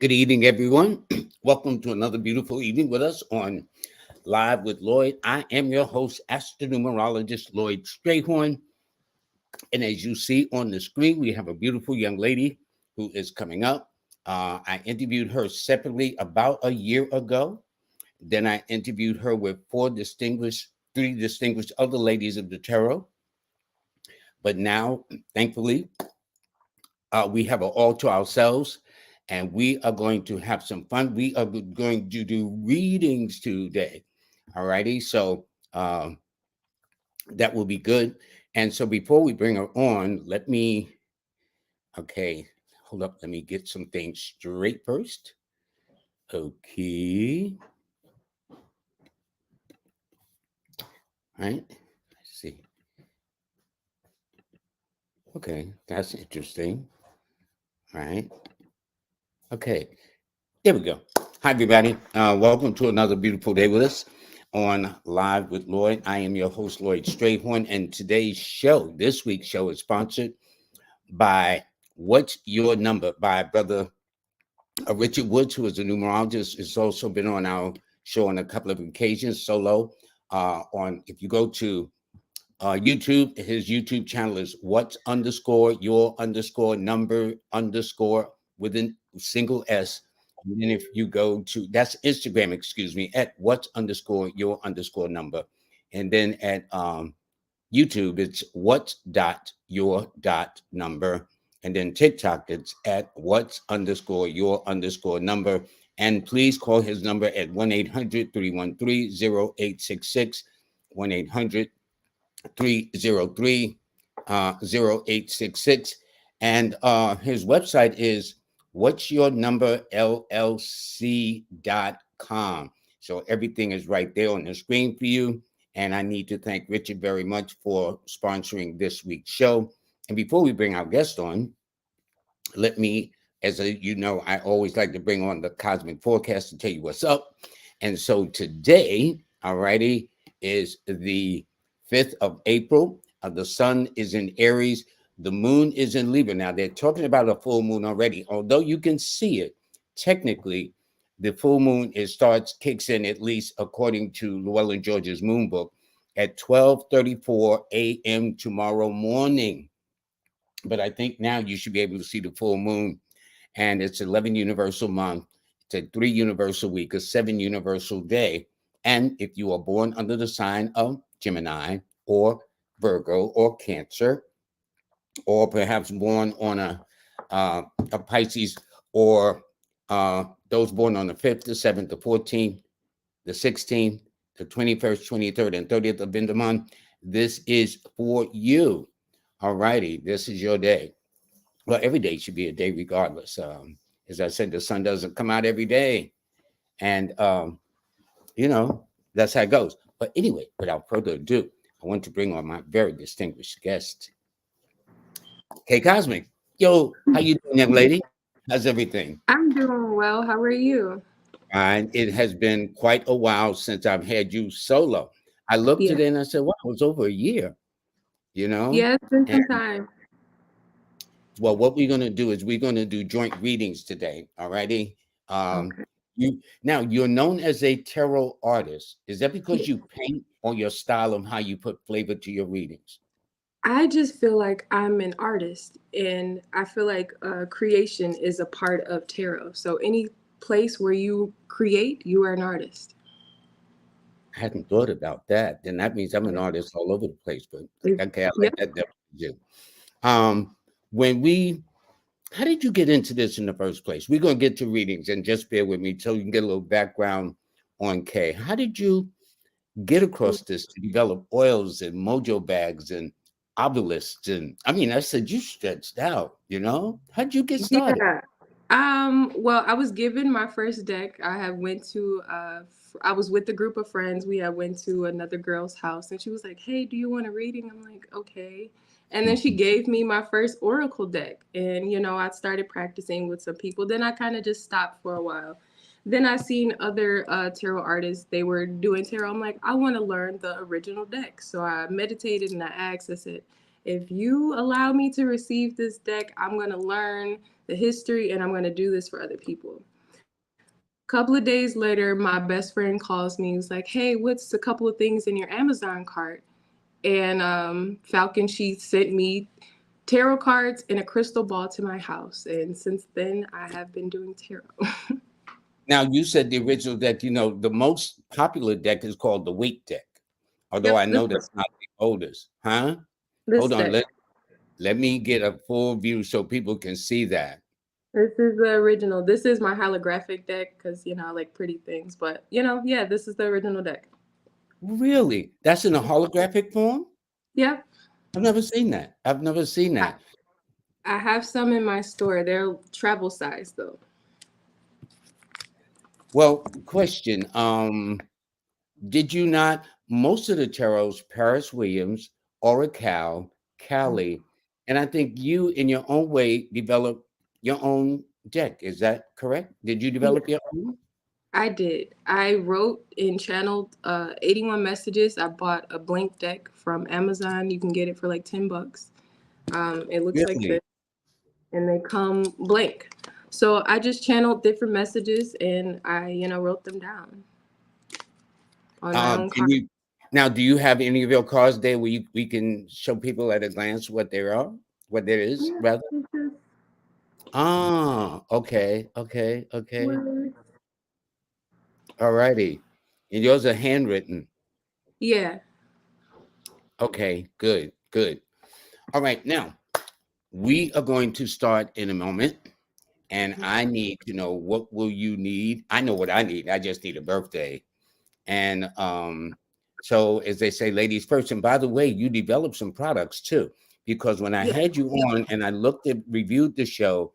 Good evening, everyone. Welcome to another beautiful evening with us on Live with Lloyd. I am your host, astronumerologist Lloyd Strayhorn. And as you see on the screen, we have a beautiful young lady who is coming up. I interviewed her separately about a year ago. Then I interviewed her with three distinguished other ladies of the tarot. But now, thankfully, we have it all to ourselves, and we are going to have some fun. We are going to do readings today. All righty. So that will be good. And so before we bring her on, okay, hold up. Let me get some things straight first. Okay. All right. Let's see. Okay. That's interesting. All right. Okay. There we go. Hi, everybody. Welcome to another beautiful day with us on Live with Lloyd. I am your host, Lloyd Strayhorn, and this week's show, is sponsored by What's Your Number by Brother Richard Woods, who is a numerologist. Has also been on our show on a couple of occasions, solo. If you go to YouTube, his YouTube channel is What's underscore your underscore number underscore with a single S. And then if you go to, that's Instagram, excuse me, at What's underscore your underscore number. And then at YouTube, it's What's dot your dot number. And then TikTok, it's at What's underscore your underscore number. And please call his number at 1-800-313-0866, 1-800 303 0866. And his website is what's your number llc.com. So everything is right there on the screen for you. And I need to thank Richard very much for sponsoring this week's show. And before we bring our guest on, let me, I always like to bring on the cosmic forecast to tell you what's up. And so today, alrighty, is the 5th of April. The sun is in Aries. The moon is in Libra. Now, they're talking about a full moon already. Although you can see it, technically, the full moon kicks in, at least according to Llewellyn George's moon book, at 12:34 a.m. tomorrow morning. But I think now you should be able to see the full moon. And it's 11 universal month. It's a 3 universal week, a 7 universal day. And if you are born under the sign of Gemini or Virgo or Cancer, or perhaps born on a Pisces, or those born on the 5th, the 7th, the 14th, the 16th, the 21st, 23rd, and 30th of the month, this is for you. All righty, this is your day. Well, every day should be a day regardless. As I said, the sun doesn't come out every day. And, that's how it goes. But anyway, without further ado, I want to bring on my very distinguished guest, Kay Cosmic. Yo, how you doing, young lady? How's everything? I'm doing well. How are you? And it has been quite a while since I've had you solo. I looked Yeah. today and I said, wow, it was over a year, you know? Yeah, it's been And some time. well, what we're gonna do is we're gonna do joint readings today. All righty. Um, Okay. you're known as a tarot artist. Is that Yeah. because you paint, or your style of how you put flavor to your readings? I just feel like I'm an artist, and I feel like creation is a part of tarot. So any place where you create, you are an artist. I hadn't thought about that. Then that means I'm an Yeah. artist all over the place. But okay, I Yep. like that definition. Um, when we How did you get into this in the first place? We're gonna get to readings, and just bear with me so you can get a little background on Kay. How did you get across this to develop oils and mojo bags and obelisks? And I mean, I said you stretched out, How'd you get started? Yeah. Well, I was given my first deck. I had went to I was with a group of friends. We had went to another girl's house and she was like, "Hey, do you want a reading?" I'm like, "Okay." And then she gave me my first oracle deck. And I started practicing with some people. Then I kind of just stopped for a while. Then I seen other tarot artists. They were doing tarot. I'm like, I want to learn the original deck. So I meditated and I asked. I said, if you allow me to receive this deck, I'm going to learn the history and I'm going to do this for other people. Couple of days later, my best friend calls me. He's like, hey, what's a couple of things in your Amazon cart? And Falcon, she sent me tarot cards and a crystal ball to my house. And since then, I have been doing tarot. Now, you said the original deck, the most popular deck is called the Wait deck, although I Yep, know that's not the oldest. Huh? this Hold on. deck. Let me get a full view so people can see that. This is the original. This is my holographic deck because, I like pretty things. But, yeah, this is the original deck. Really? That's in a holographic form? Yep. I've never seen that. I've never seen I, that. I have some in my store. They're travel size, though. Well, question. Did you not most of the tarots, Paris Williams, Oracle, Callie, and I think you in your own way developed your own deck. Is that correct? Did you Yeah, develop your own? I did. I wrote and channeled 81 messages. I bought a blank deck from Amazon. You can get it for like $10. It looks like Really? this, and they come blank. So I just channeled different messages and I, wrote them down on my own Can card. you now do you have any of your cards there where we can show people at a glance what they are, what there is Yeah, rather? it's just Okay, okay, okay. words. All righty. And yours are handwritten. Yeah. Okay, good, good. All right, now we are going to start in a moment, and I need to know what will you need. I know what I need. I just need a birthday. And so as they say, ladies first. And by the way, you developed some products too, because when I Yeah. had you on and I looked at reviewed the show,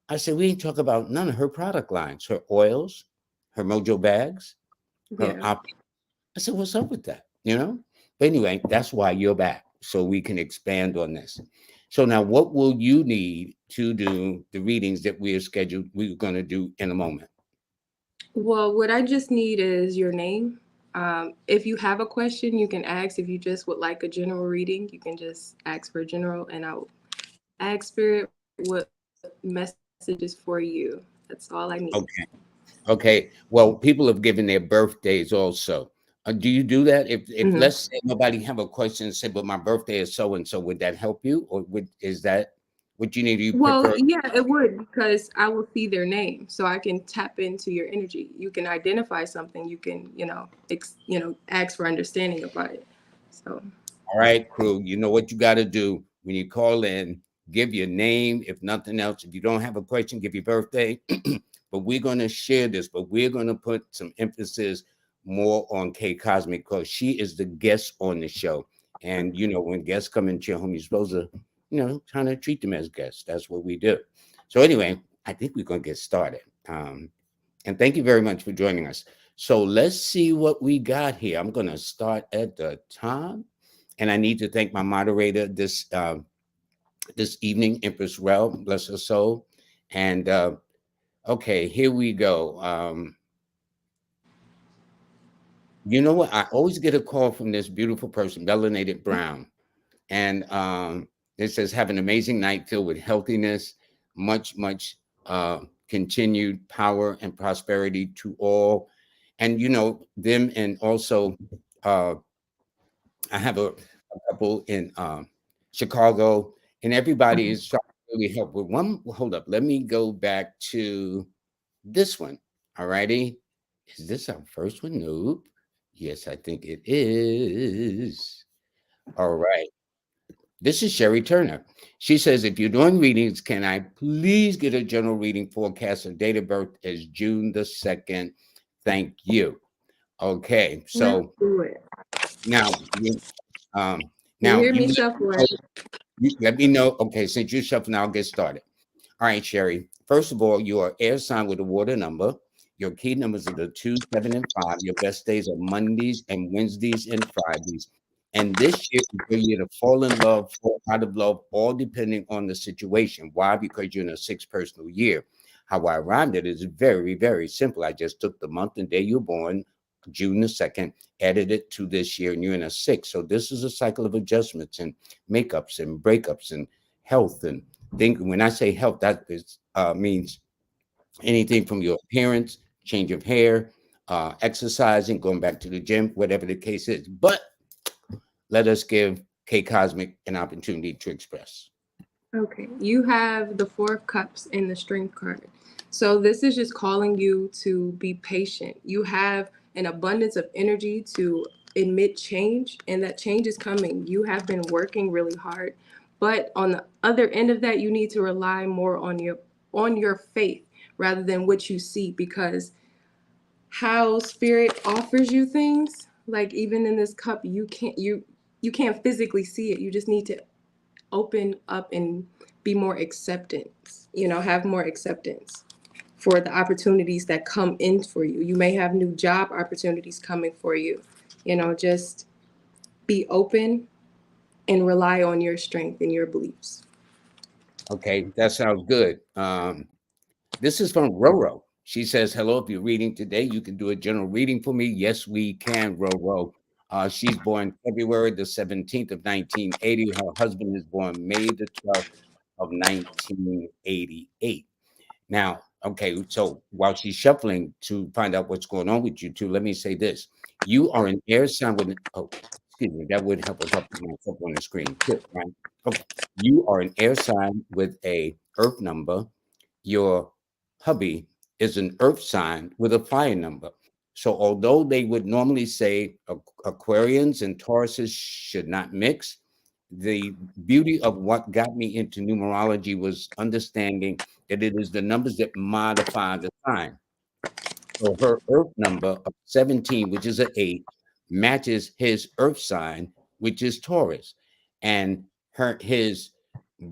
I said we ain't talk about none of her product lines, her oils, her mojo bags, her Yeah. op. I said, what's up with that? But anyway, that's why you're back, so we can expand on this. So now, what will you need to do the readings that we're going to do in a moment? Well, what I just need is your name. If you have a question, you can ask. If you just would like a general reading, you can just ask for general, and I'll ask Spirit what message is for you. That's all I need. Okay. Okay. Well, people have given their birthdays also. Do you do that? If Hmm. let's say nobody have a question and say, but my birthday is so and so, would that help you, or is that what you need? Do you Well, prefer? yeah, it would because I will see their name, so I can tap into your energy. You can identify something. You can, ask for understanding about it. So, All right, crew. You know what you got to do when you call in. Give your name, if nothing else. If you don't have a question, give your birthday. But we're going to share this. But we're going to put some emphasis more on K Cosmic because she is the guest on the show. And when guests come into your home, you're supposed to, kind of treat them as guests. That's what we do. So anyway, I think we're going to get started. And thank you very much for joining us. So let's see what we got here. I'm going to start at the top. And I need to thank my moderator this evening, Empress Rel, bless her soul. And okay, here we go. You know what? I always get a call from this beautiful person, Melanated Brown. And it says, have an amazing night filled with healthiness, much continued power and prosperity to all. And them, and also uh I have a couple in Chicago, and everybody is trying to really help with one. Hold up, let me go back to this one. All righty. Is this our first one? Nope. Yes, I think it is. All right. This is Sherry Turner. She says, if you're doing readings, can I please get a general reading forecast? Her date of birth is June the 2nd. Thank you. Okay. let's So do it. now, um, You now hear you me let shuffling? let me know. Okay, since you're shuffling, I'll get started. All right, Sherry. First of all, you are air sign with a water number. Your key numbers are the 2, 7, and 5. Your best days are Mondays and Wednesdays and Fridays. And this year is your year to fall in love, fall out of love, all depending on the situation. Why? Because you're in a 6 personal year. How I rhymed it is very, very simple. I just took the month and day you're born, June the 2nd, added it to this year, and you're in a 6. So this is a cycle of adjustments and makeups and breakups and health. And think when I say health, that is, means anything from your appearance, change of hair, exercising, going back to the gym, whatever the case is. But let us give K Cosmic an opportunity to express. Okay, you have the Four of Cups and the Strength card. So this is just calling you to be patient. You have an abundance of energy to admit change, and that change is coming. You have been working really hard, but on the other end of that, you need to rely more on your faith rather than what you see, because how spirit offers you things, like even in this cup, you can't physically see it. You just need to open up and be more acceptance, have more acceptance for the opportunities that come in for you. You may have new job opportunities coming for you. Just be open and rely on your strength and your beliefs. Okay, that sounds good. This is from Roro. She says, "Hello, if you're reading today, you can do a general reading for me." Yes, we can, Roro. She's born February the 17th of 1980. Her husband is born May the 12th of 1988. Now, okay, so while she's shuffling to find out what's going on with you two, let me say this. You are an air sign with, oh, excuse me, that would help if I put myself on the screen too, right? Okay. You are an air sign with a earth number. Your hubby is an earth sign with a fire number. So although they would normally say Aquarians and Tauruses should not mix, the beauty of what got me into numerology was understanding that it is the numbers that modify the sign. So her earth number of 17, which is an 8, matches his earth sign, which is Taurus. And his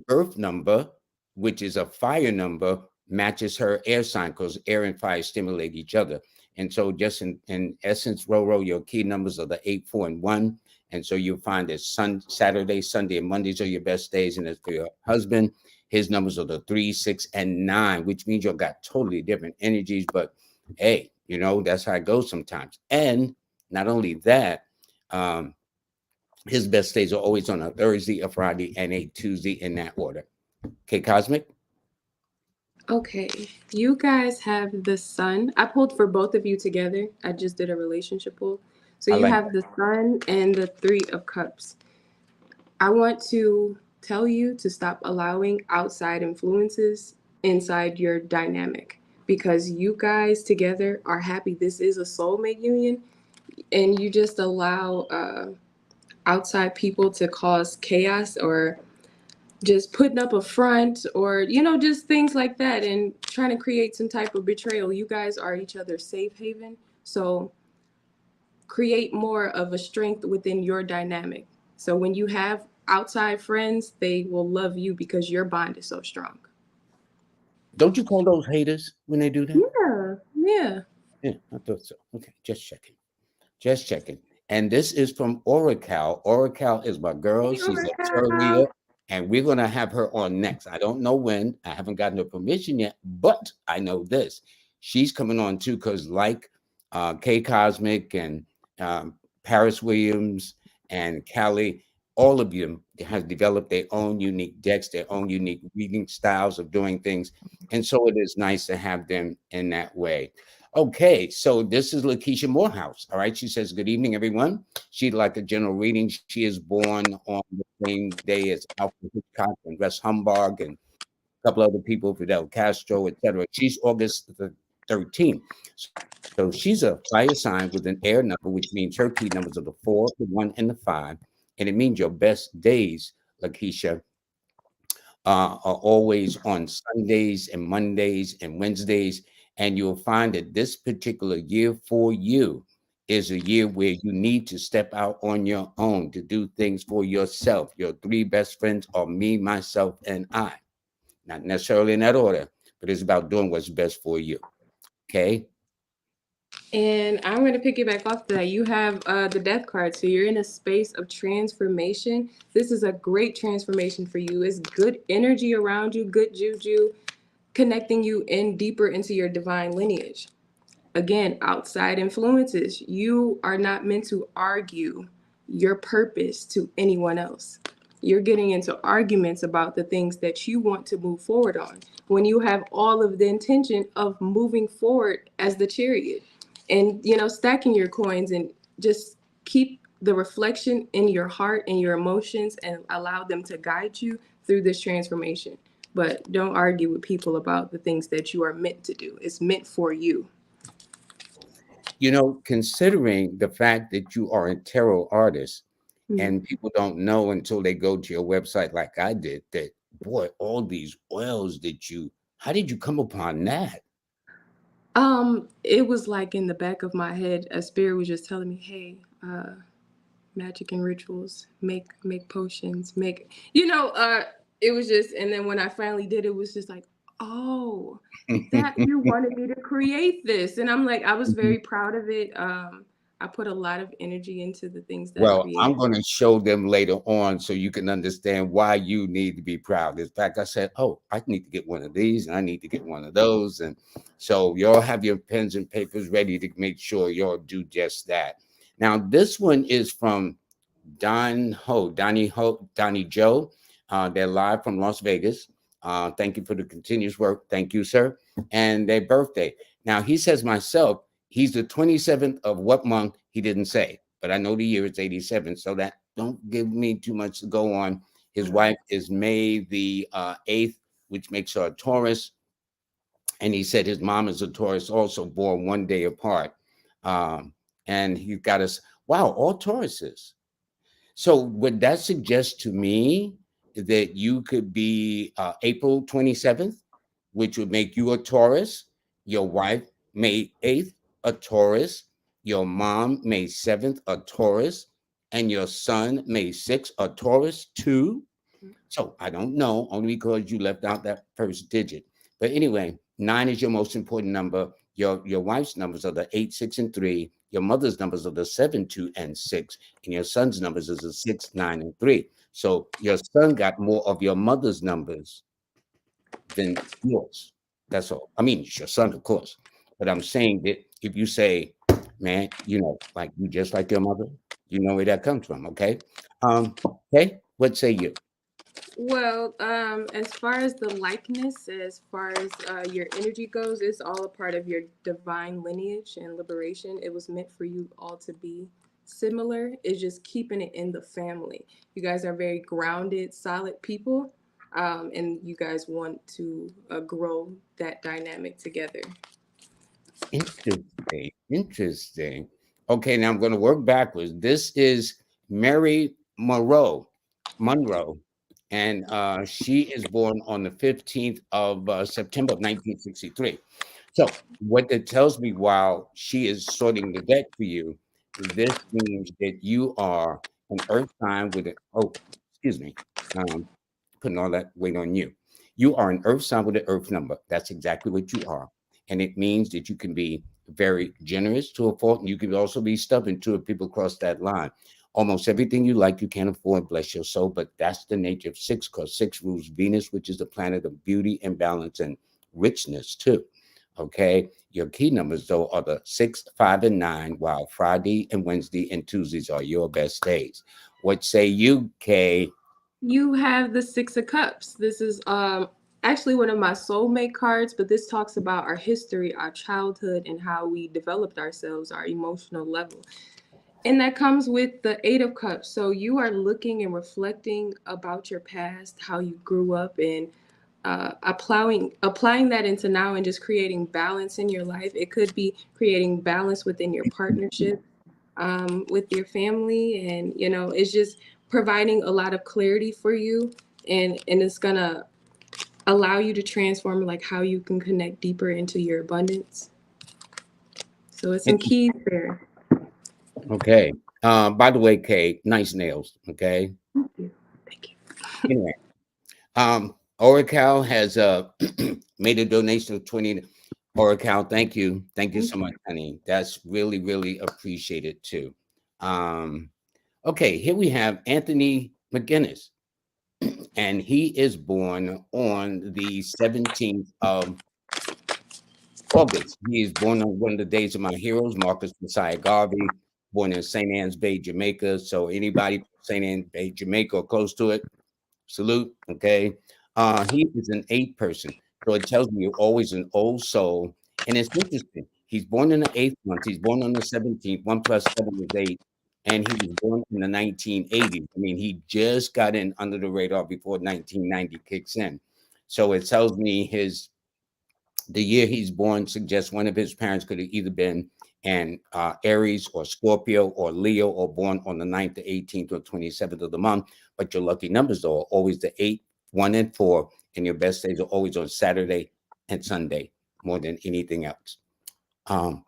birth number, which is a fire number, matches her air sign because air and fire stimulate each other. And so just in essence, Roro, your key numbers are the 8, 4, and 1. And so you'll find that Saturday, Sunday, and Mondays are your best days. And as for your husband, his numbers are the 3, 6, and 9, which means you've got totally different energies. But hey, that's how it goes sometimes. And not only that, um, his best days are always on a Thursday, a Friday, and a Tuesday in that order. Okay, Cosmic? Okay, you guys have the sun. I pulled for both of you together. I just did a relationship pull. So I you like have the sun and the Three of Cups. I want to tell you to stop allowing outside influences inside your dynamic, because you guys together are happy. This is a soulmate union, and you just allow outside people to cause chaos, or just putting up a front, or just things like that, and trying to create some type of betrayal. You guys are each other's safe haven, so create more of a strength within your dynamic. So when you have outside friends, they will love you because your bond is so strong. Don't you call those haters when they do that? Yeah, yeah. Yeah, I thought so. Okay, just checking. Just checking. And this is from Oracle. Oracle is my girl. Hey, She's a tarot Oracle. reader, and we're going to have her on next. I don't know when. I haven't gotten her permission yet, but I know this. She's coming on too because, like K Cosmic and um, Paris Williams and Callie, all of them have developed their own unique decks, their own unique reading styles of doing things. And so it is nice to have them in that way. Okay, so this is Lakeisha Morehouse. All right, she says, "Good evening, everyone. She'd like a general reading. She is born on the same day as Alfred Hitchcock and Russ Humbug and a couple other people, Fidel Castro, etc. She's August the 13th. So she's a fire sign with an air number, which means her key numbers are the 4, the 1, and the 5. And it means your best days, Lakeisha, are always on Sundays and Mondays and Wednesdays. And you'll find that this particular year for you is a year where you need to step out on your own to do things for yourself. Your three best friends are me, myself, and I. Not necessarily in that order, but it's about doing what's best for you. Okay. And I'm going to piggyback off that. You have the death card. So you're in a space of transformation. This is a great transformation for you. It's good energy around you, good juju, connecting you in deeper into your divine lineage. Again, outside influences. You are not meant to argue your purpose to anyone else. You're getting into arguments about the things that you want to move forward on when you have all of the intention of moving forward as the chariot, and stacking your coins, and just keep the reflection in your heart and your emotions and allow them to guide you through this transformation. But don't argue with people about the things that you are meant to do. It's meant for you. Considering the fact that you are a tarot artist, Mhm. and people don't know until they go to your website, like I did, that boy, all these oils that how did you come upon that? It was like in the back of my head, a spirit was just telling me, "Hey, magic and rituals, make potions, make it was just, and then when I finally did, it was just like, oh, that you wanted me to create this, and I'm like, I was very proud of it. I put a lot of energy into the things that I Well, I'm created. going to show them later on so you can understand why you need to be proud. In fact, I said, oh, I need to get one of these and I need to get one of those. And so y'all have your pens and papers ready to make sure y'all do just that. Now, this one is from Donnie Joe. They're live from Las Vegas. Thank you for the continuous work. Thank you, sir. And their birthday. Now, he says myself, he's the 27th of what month? He didn't say, but I know the year is 87. So that don't give me too much to go on. His wife is May the 8th, which makes her a Taurus. And he said his mom is a Taurus, also born one day apart. Um, and he got us, wow, all Tauruses. So would that suggest to me that you could be April 27th, which would make you a Taurus, your wife May 8th, a Taurus, your mom May 7th, a Taurus, and your son May 6th, a Taurus too? So I don't know, only because you left out that first digit. But anyway, 9 is your most important number. Your wife's numbers are the 8, 6, and 3. Your mother's numbers are the 7, 2, and 6. And your son's numbers is the 6, 9, and 3. So your son got more of your mother's numbers than yours. That's all. I mean, it's your son, of course. But I'm saying that if you say, man, like you just like your mother, you know where that comes from, okay? Okay, what say you? Well, as far as the likeness, as far as your energy goes, it's all a part of your divine lineage and liberation. It was meant for you all to be similar. It's just keeping it in the family. You guys are very grounded, solid people, and you guys want to grow that dynamic together. Interesting. Interesting. Okay, now I'm going to work backwards. This is Mary Monroe, and she is born on the 15th of September of 1963. So, what it tells me while she is sorting the deck for you, this means that you are an earth sign with excuse me, um, putting all that weight on you. You are an earth sign with an earth number. That's exactly what you are. And it means that you can be very generous to a fault, and you can also be stubborn too if people cross that line. Almost everything you like, you can't afford, bless your soul, but that's the nature of six, because six rules Venus, which is the planet of beauty and balance and richness too. Okay. Your key numbers, though, are the 6, 5, and 9, while Friday and Wednesday and Tuesdays are your best days. What say you, Kay? You have the Six of Cups. This is actually one of my soulmate cards, but this talks about our history, our childhood, and how we developed ourselves, our emotional level. And that comes with the Eight of Cups. So you are looking and reflecting about your past, how you grew up, and applying that into now and just creating balance in your life. It could be creating balance within your partnership, with your family, and it's just providing a lot of clarity for you, and it's gonna allow you to transform like how you can connect deeper into your abundance. So it's some keys there. Okay. By the way, Kay, nice nails. Okay. Thank you. Thank you. Anyway, Oracle has made a donation of 20. Oracle, thank you. Thank you so Thank much, you. honey. That's really, really appreciated too. Um, okay, here we have Anthony McGinnis, and he is born on the 17th of August, he is born on one of the days of my heroes, Marcus Messiah Garvey, born in St. Anne's Bay, Jamaica. So anybody from St. Anne's Bay, Jamaica, or close to it, salute. Okay. He is an eighth person. So it tells me you're always an old soul. And it's interesting. He's born in the eighth month. He's born on the 17th. 1 plus 7 is 8. And he was born in the 1980s. I mean, he just got in under the radar before 1990 kicks in. So it tells me the year he's born suggests one of his parents could have either been an Aries or Scorpio or Leo, or born on the 9th, the 18th, or 27th of the month. But your lucky numbers, though, are always the 8, 1, and 4. And your best days are always on Saturday and Sunday more than anything else. Um,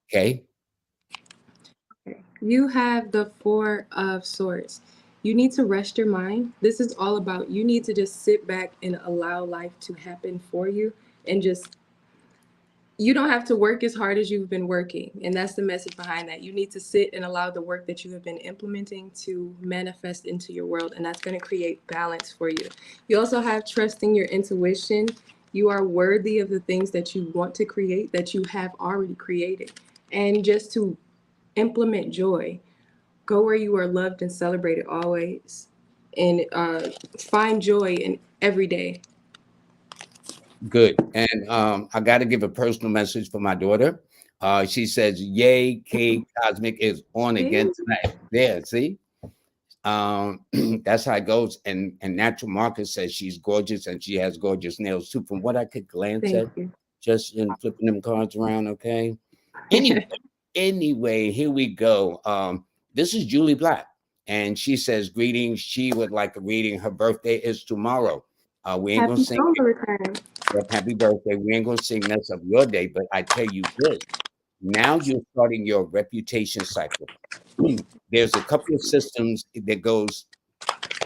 okay. You have the Four of Swords. You need to rest your mind. This is all about you need to just sit back and allow life to happen for you, and just you don't have to work as hard as you've been working. And that's the message behind that. You need to sit and allow the work that you have been implementing to manifest into your world. And that's going to create balance for you. You also have trusting your intuition. You are worthy of the things that you want to create, that you have already created. And just to implement joy, go where you are loved and celebrated always. And find joy in every day. Good. And I got to give a personal message for my daughter. She says, "Yay, K Cosmic is on again tonight." There, see? Um, that's how it goes. And Natural Market says she's gorgeous and she has gorgeous nails too. From what I could glance Thank at, you. just in flipping them cards around. Okay. Anyway, anyway, here we go. This is Julie Black, and she says, "Greetings. She would like a reading. Her birthday is tomorrow. We ain't gonna Happy sing. solar return. Yep, happy birthday. We ain't gonna sing mess up your day, but I tell you this. Now you're starting your reputation cycle. There's a couple of systems that goes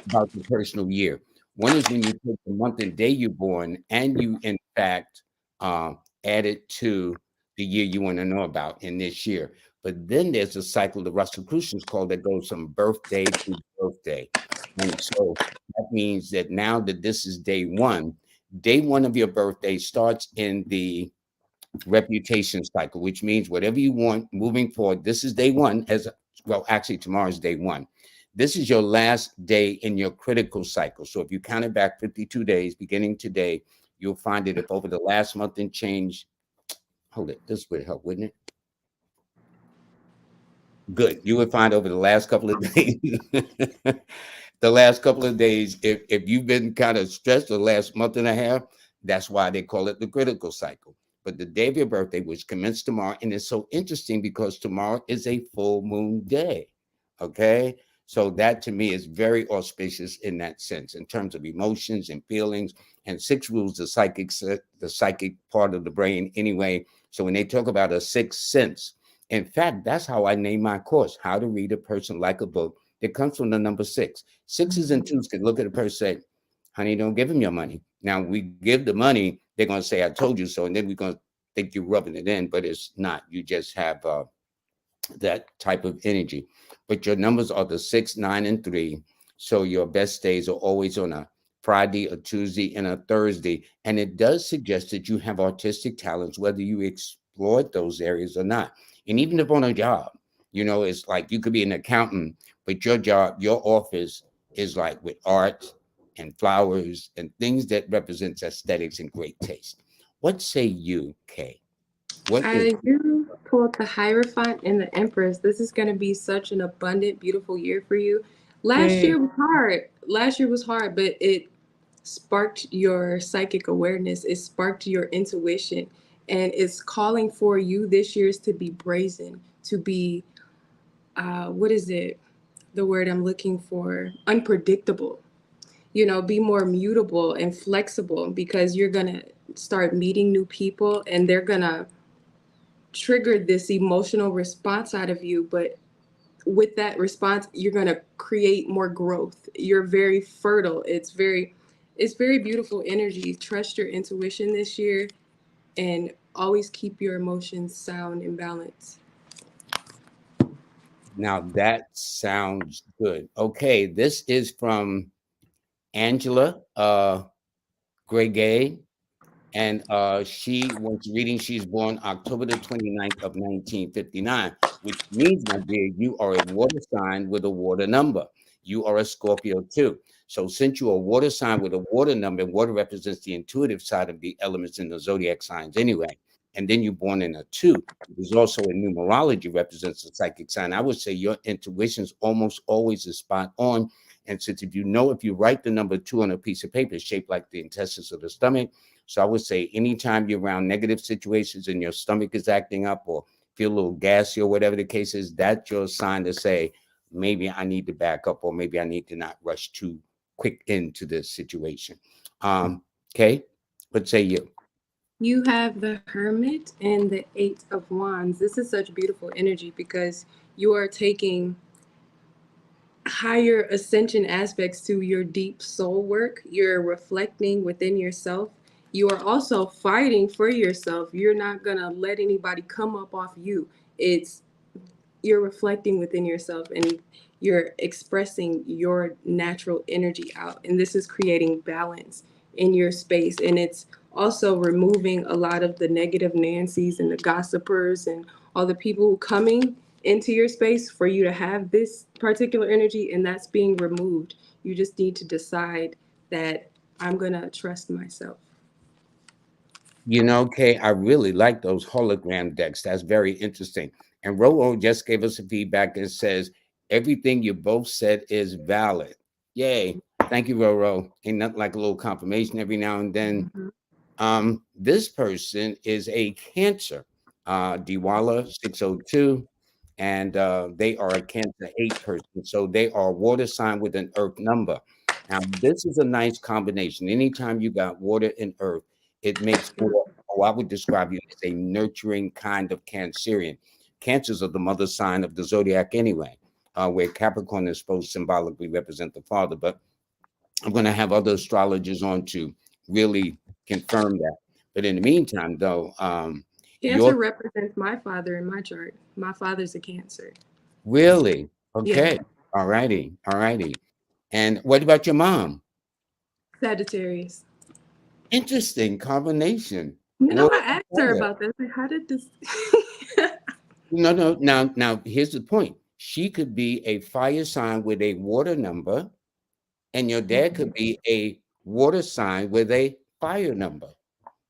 about the personal year. One is when you take the month and day you're born, and you, in fact, add it to the year you want to know about in this year. But then there's a cycle the Rosicrucians call that goes from birthday to birthday. And so that means that now that this is day one of your birthday starts in the reputation cycle, which means whatever you want moving forward, this is day one. As well, actually, tomorrow's day one. This is your last day in your critical cycle. So if you count it back 52 days, beginning today, you'll find that if over the last month and change, hold it, this would help, wouldn't it? Good. You would find over the last couple of days, the last couple of days, if you've been kind of stressed the last month and a half, that's why they call it the critical cycle. But the day of your birthday, which commences tomorrow, and it's so interesting because tomorrow is a full moon day. Okay. So that to me is very auspicious in that sense, in terms of emotions and feelings. And six rules the psychic part of the brain anyway. So when they talk about a sixth sense, in fact, that's how I name my course, How to Read a Person Like a Book. It comes from the number six. Sixes and twos can look at a person and say, honey, don't give him your money. Now, we give the money, they're going to say, I told you so. And then we're going to think you're rubbing it in, but it's not. You just have that type of energy. But your numbers are the 6, 9, and 3. So your best days are always on a Friday, a Tuesday, and a Thursday. And it does suggest that you have artistic talents, whether you exploit those areas or not. And even if on a job, it's like you could be an accountant, but your job, your office is like with art and flowers and things that represents aesthetics and great taste. What say you, Kay? What is You pulled the Hierophant and the Empress. This is going to be such an abundant, beautiful year for you. Last Mm. year was hard. Last year was hard, but it sparked your psychic awareness. It sparked your intuition. And it's calling for you this year's to be brazen, to be, what is it? The word I'm looking for? Unpredictable. Be more mutable and flexible, because you're going to start meeting new people and they're going to triggered this emotional response out of you, but with that response you're going to create more growth. You're very fertile. It's very beautiful energy. Trust your intuition this year, and always keep your emotions sound and balanced. Now that sounds good. Okay, this is from Angela Gregay. And she was reading, she's born October the 29th of 1959, which means, my dear, you are a water sign with a water number. You are a Scorpio too. So since you're a water sign with a water number, water represents the intuitive side of the elements in the zodiac signs anyway. And then you're born in a two, which is also in numerology represents a psychic sign. I would say your intuition's almost always is spot on. And since if you write the number two on a piece of paper, it's shaped like the intestines of the stomach. So I would say anytime you're around negative situations and your stomach is acting up or feel a little gassy or whatever the case is, that's your sign to say, maybe I need to back up or maybe I need to not rush too quick into this situation. Okay, what say you? You have the Hermit and the Eight of Wands. This is such beautiful energy because you are taking higher ascension aspects to your deep soul work. You're reflecting within yourself. You are also fighting for yourself. You're not going to let anybody come up off you. It's you're reflecting within yourself and you're expressing your natural energy out. And this is creating balance in your space. And it's also removing a lot of the negative Nancy's and the gossipers and all the people coming into your space for you to have this particular energy, and that's being removed. You just need to decide that I'm going to trust myself. Kay, I really like those hologram decks. That's very interesting. And Rolo just gave us a feedback and says everything you both said is valid. Yay. Thank you, Roro. Ain't nothing like a little confirmation every now and then. Mm-hmm. This person is a Cancer, Diwala 602, and they are a Cancer 8 person. So they are water sign with an earth number. Now, this is a nice combination. Anytime you got water and earth, it makes for, I would describe you as a nurturing kind of Cancerian. Cancers are the mother sign of the zodiac anyway, where Capricorn is supposed to symbolically represent the father. But I'm going to have other astrologers on to really confirm that. But in the meantime, though, Cancer you're represents my father in my chart. My father's a Cancer. really Yeah. okay. All righty. All righty. And what about your mom? Sagittarius. Interesting combination. You know, Water I and asked her fire. about this. Like, how did this? No, no. Now, here's the point. She could be a fire sign with a water number, and your dad could be a water sign with a fire number.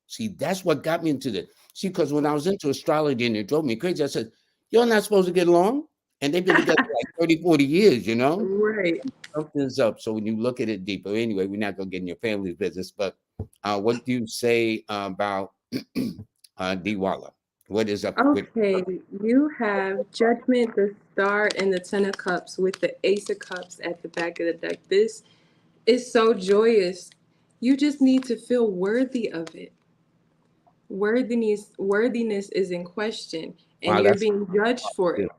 See, that's what got me into this. See, because when I was into astrology and it drove me crazy, I said, you're not supposed to get along. And they've been together like 30, 40 years, Right. Something's up. So when you look at it deeper, anyway, we're not going to get in your family business. But what do you say about Diwala? What is up with Okay, you have Judgment, the Star, and the Ten of Cups with the Ace of Cups at the back of the deck. This is so joyous. You just need to feel worthy of it. Worthiness is in question, and wow, you're that's being judged for good. it.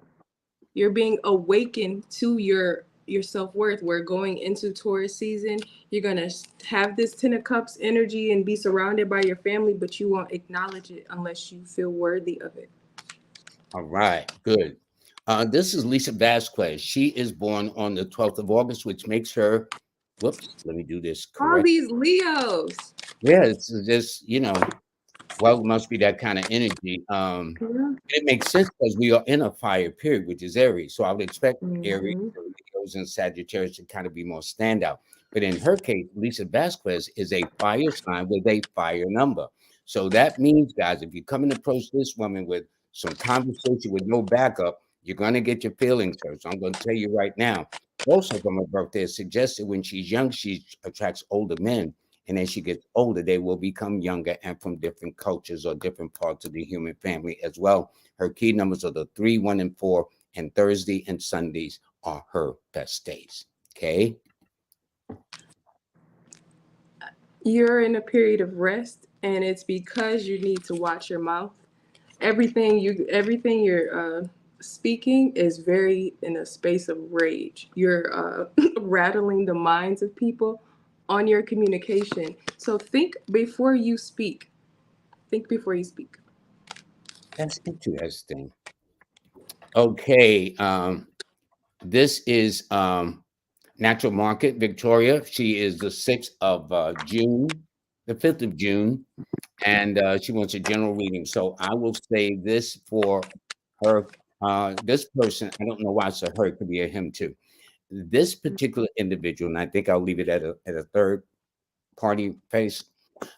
You're being awakened to your self-worth. We're going into Taurus season. You're going to have this 10 of cups energy and be surrounded by your family, but you won't acknowledge it unless you feel worthy of it. All right, good. This is Lisa Vasquez. She is born on the 12th of August, which makes her, whoops, let me do this All correct. these Leos. Yeah, it's just, well, it must be that kind of energy. Yeah. It makes sense because we are in a fire period, which is Aries. So I would expect Aries, Hmm. Leos, and Sagittarius to kind of be more standout. But in her case, Lisa Vasquez is a fire sign with a fire number. So that means, guys, if you come and approach this woman with some conversation with no backup, you're going to get your feelings hurt. So I'm going to tell you right now. Also, from her birthday, it suggested when she's young, she attracts older men. And as she gets older, they will become younger and from different cultures or different parts of the human family as well. Her key numbers are the 3, 1, and 4, and Thursday and Sundays are her best days. Okay. You're in a period of rest, and it's because you need to watch your mouth. Everything you're speaking is very in a space of rage. You're rattling the minds of people on your communication. So think before you speak. Think before you speak. That's interesting. Okay. This is Natural Market Victoria. She is the 6th of June. the 5th of June, and she wants a general reading. So I will say this for her. This person, I don't know why it's a her, it could be a him too. This particular individual, and I think I'll leave it at a third party face.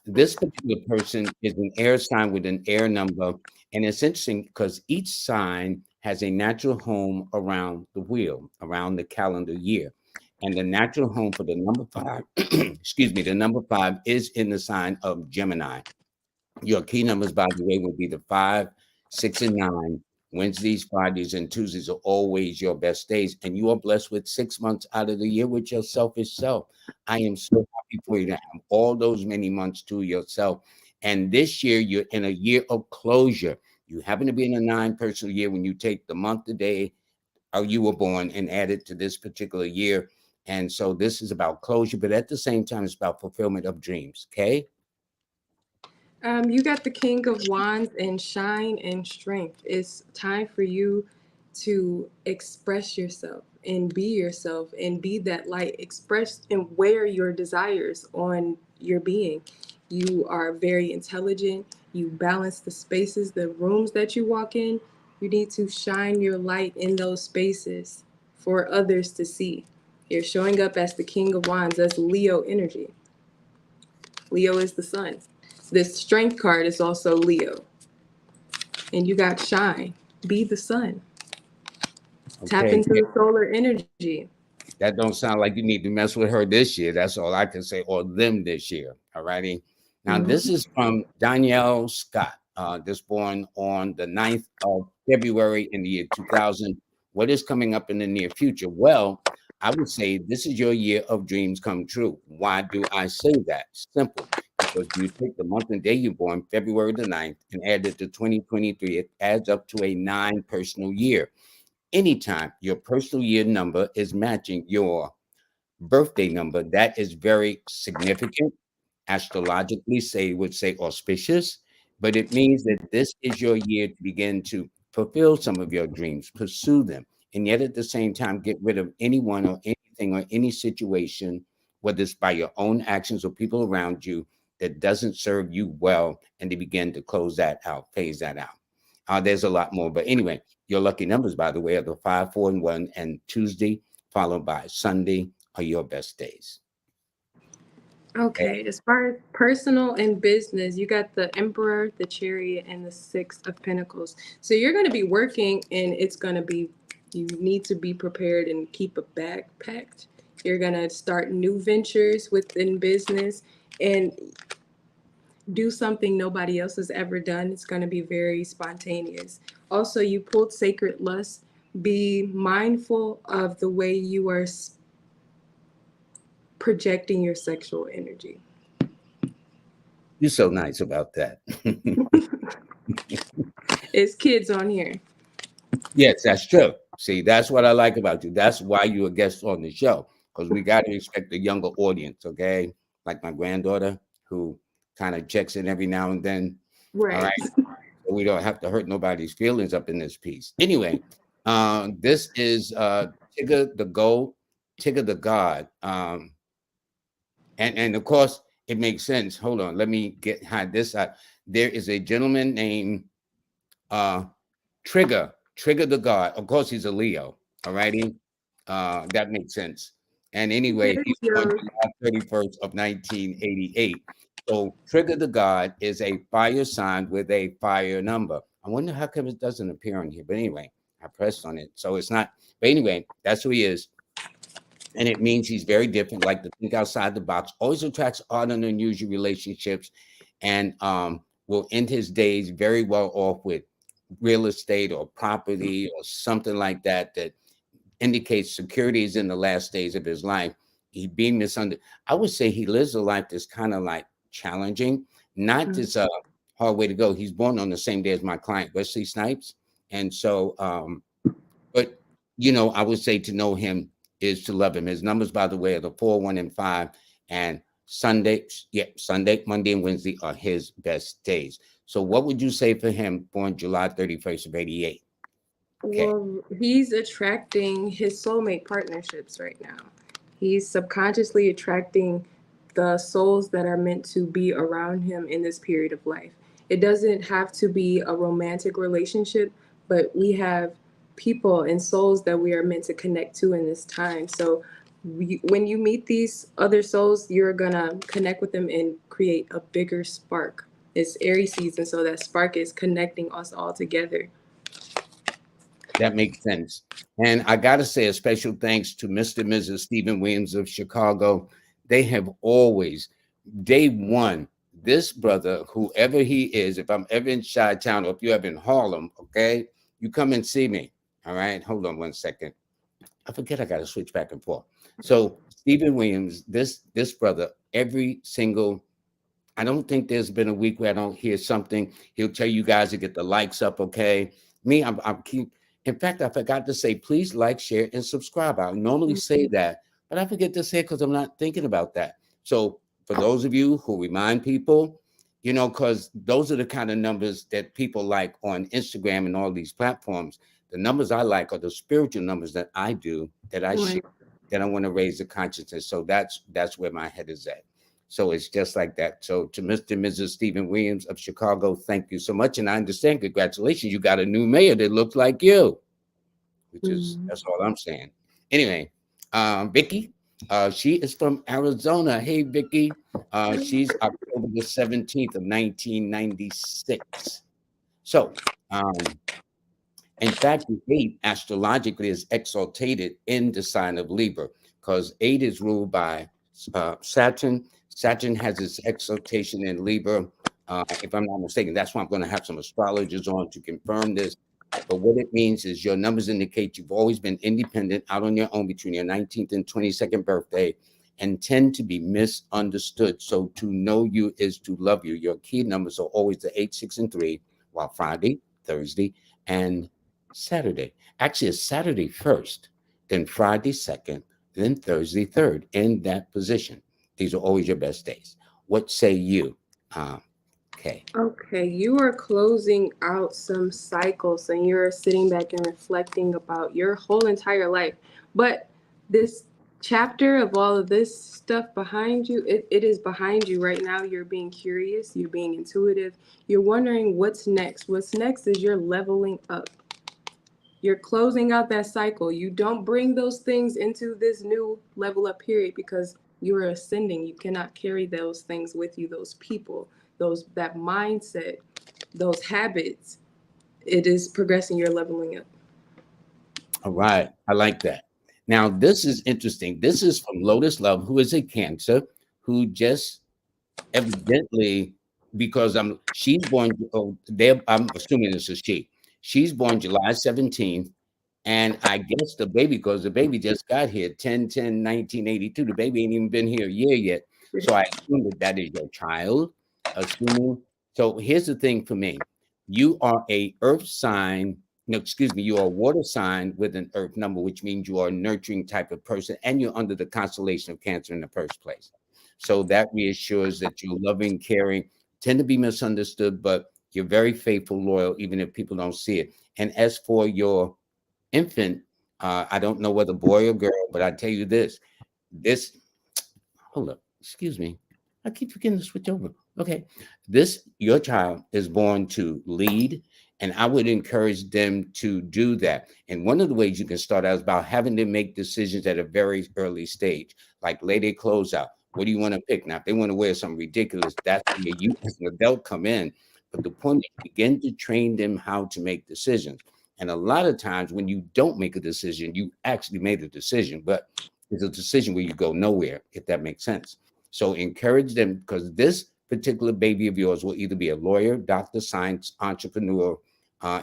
This particular person is an air sign with an air number, and it's interesting because each sign has a natural home around the wheel, around the calendar year. And the natural home for the number five, excuse me, the number five is in the sign of Gemini. Your key numbers, by the way, will be the 5, 6, and 9. Wednesdays, Fridays, and Tuesdays are always your best days. And you are blessed with 6 months out of the year with your selfish self. I am so happy for you to have all those many months to yourself. And this year, you're in a year of closure. You happen to be in a 9 personal year when you take the month, the day, how you were born, and add it to this particular year. And so this is about closure, but at the same time, it's about fulfillment of dreams. Okay. You got the King of Wands and shine and strength. It's time for you to express yourself and be yourself and be that light. Express and wear your desires on your being. You are very intelligent. You balance the spaces, the rooms that you walk in. You need to shine your light in those spaces for others to see. You're showing up as the King of Wands, as Leo energy. Leo is the sun. This strength card is also Leo. And you got shine. Be the sun. Tap Okay. into the solar energy. That don't sound like you need to mess with her this year. That's all I can say, or them this year. All righty. Now, this Mm-hmm. is from Danielle Scott, this born on the 9th of February in the year 2000. What is coming up in the near future? Well, I would say this is your year of dreams come true. Why do I say that? Simple. Because you take the month and day you're born, February the 9th, and add it to 2023, it adds up to a 9 personal year. Anytime your personal year number is matching your birthday number, that is very significant. Astrologically, say would say auspicious, but it means that this is your year to begin to fulfill some of your dreams, pursue them, and yet at the same time get rid of anyone or anything or any situation, whether it's by your own actions or people around you that doesn't serve you well, and to begin to close that out, phase that out. There's a lot more, but anyway, your lucky numbers, by the way, are the 5, 4, and 1, and Tuesday followed by Sunday are your best days. Okay. Okay, as far as personal and business, you got the Emperor, the Chariot, and the Six of Pentacles. So you're going to be working, and it's going to be, you need to be prepared and keep a bag packed. You're going to start new ventures within business and do something nobody else has ever done. It's going to be very spontaneous. Also, you pulled Sacred Lust. Be mindful of the way you are projecting your sexual energy. You're so nice about that. It's kids on here. Yes, that's true. See, that's what I like about you. That's why you're a guest on the show, because we got to expect the younger audience, okay? Like my granddaughter, who kind of checks in every now and then. All Right. right. So we don't have to hurt nobody's feelings up in this piece. Anyway, this is Tigger the Gold, Tigger the God. And of course, it makes sense. Hold on, let me get hide this out. There is a gentleman named uh Trigger the God. Of course, he's a Leo. All righty. That makes sense. And anyway, Yes, he's born yo. July 31st of 1988. So Trigger the God is a fire sign with a fire number. I wonder how come it doesn't appear on here. But anyway, I pressed on it. So it's not. But anyway, that's who he is. And it means he's very different, like to think outside the box, always attracts odd and unusual relationships, and will end his days very well off with real estate or property or something like that that indicates security is in the last days of his life. He being misunderstood. I would say he lives a life that's kind of like challenging, not Mhm. just a hard way to go. He's born on the same day as my client, Wesley Snipes. And so but I would say to know him is to love him. His numbers, by the way, are the 4, 1, and 5. And Sunday, Monday, and Wednesday are his best days. So what would you say for him born July 31st of 88? Okay. Well, he's attracting his soulmate partnerships right now. He's subconsciously attracting the souls that are meant to be around him in this period of life. It doesn't have to be a romantic relationship, but we have people and souls that we are meant to connect to in this time. So when you meet these other souls, you're gonna connect with them and create a bigger spark. It's Aries season, so that spark is connecting us all together. That makes sense. And I got to say a special thanks to Mr. and Mrs. Stephen Williams of Chicago. They have always, day one, this brother, whoever he is, if I'm ever in Chi-Town or if you're ever in Harlem, okay, you come and see me. All right. Hold on one second. I forget I got to switch back and forth. So Stephen Williams, this brother, every single, I don't think there's been a week where I don't hear something. He'll tell you guys to get the likes up, okay? Me, I'm keep. In fact, I forgot to say, please like, share, and subscribe. I normally say that, but I forget to say it because I'm not thinking about that. So for those of you who remind people, you know, because those are the kind of numbers that people like on Instagram and all these platforms. The numbers I like are the spiritual numbers that I do, that I share, Right. that I want to raise the consciousness. So that's where my head is at. So it's just like that. So to Mr. and Mrs. Stephen Williams of Chicago, thank you so much. And I understand, congratulations, you got a new mayor that looks like you, which is, Mm. that's all I'm saying. Anyway, Vicky, she is from Arizona. Hey, Vicky. She's October the 17th of 1996. So, in fact, the eight astrologically is exaltated in the sign of Libra because eight is ruled by Saturn. Saturn has its exaltation in Libra. If I'm not mistaken, that's why I'm going to have some astrologers on to confirm this. But what it means is your numbers indicate you've always been independent, out on your own between your 19th and 22nd birthday, and tend to be misunderstood. So to know you is to love you. Your key numbers are always the 8, 6, and 3, while Friday, Thursday, and Saturday. Actually, it's Saturday first, then Friday second, then Thursday third in that position. These are always your best days. What say you? Okay. Okay, you are closing out some cycles and you're sitting back and reflecting about your whole entire life. But this chapter of all of this stuff behind you, it is behind you right now. You're being curious, you're being intuitive, you're wondering what's next. What's next is you're leveling up. You're closing out that cycle. You don't bring those things into this new level up period because you are ascending. You cannot carry those things with you, those people, those that mindset, those habits. It is progressing, you're leveling up. All right. I like that. Now, this is interesting. This is from Lotus Love, who is a Cancer, who just evidently, because she's born, oh, I'm assuming this is she. She's born July 17th. And I guess the baby, because the baby just got here 10/10/1982. The baby ain't even been here a year yet. So I assume that that is your child. Assuming. So here's the thing for me. You are a earth sign. No, excuse me. You are a water sign with an earth number, which means you are a nurturing type of person, and you're under the constellation of Cancer in the first place. So that reassures that you're loving, caring, tend to be misunderstood, but you're very faithful, loyal, even if people don't see it. And as for your infant, I don't know whether boy or girl, but I tell you this, hold up, excuse me. I keep forgetting to switch over. Okay. Your child is born to lead, and I would encourage them to do that. And one of the ways you can start out is about having them make decisions at a very early stage, like lay their clothes out. What do you want to pick? Now, if they want to wear something ridiculous, that's where you as an adult come in. But the point is, begin to train them how to make decisions. And a lot of times when you don't make a decision, you actually made a decision, but it's a decision where you go nowhere, if that makes sense. So encourage them because this particular baby of yours will either be a lawyer, doctor, science, entrepreneur,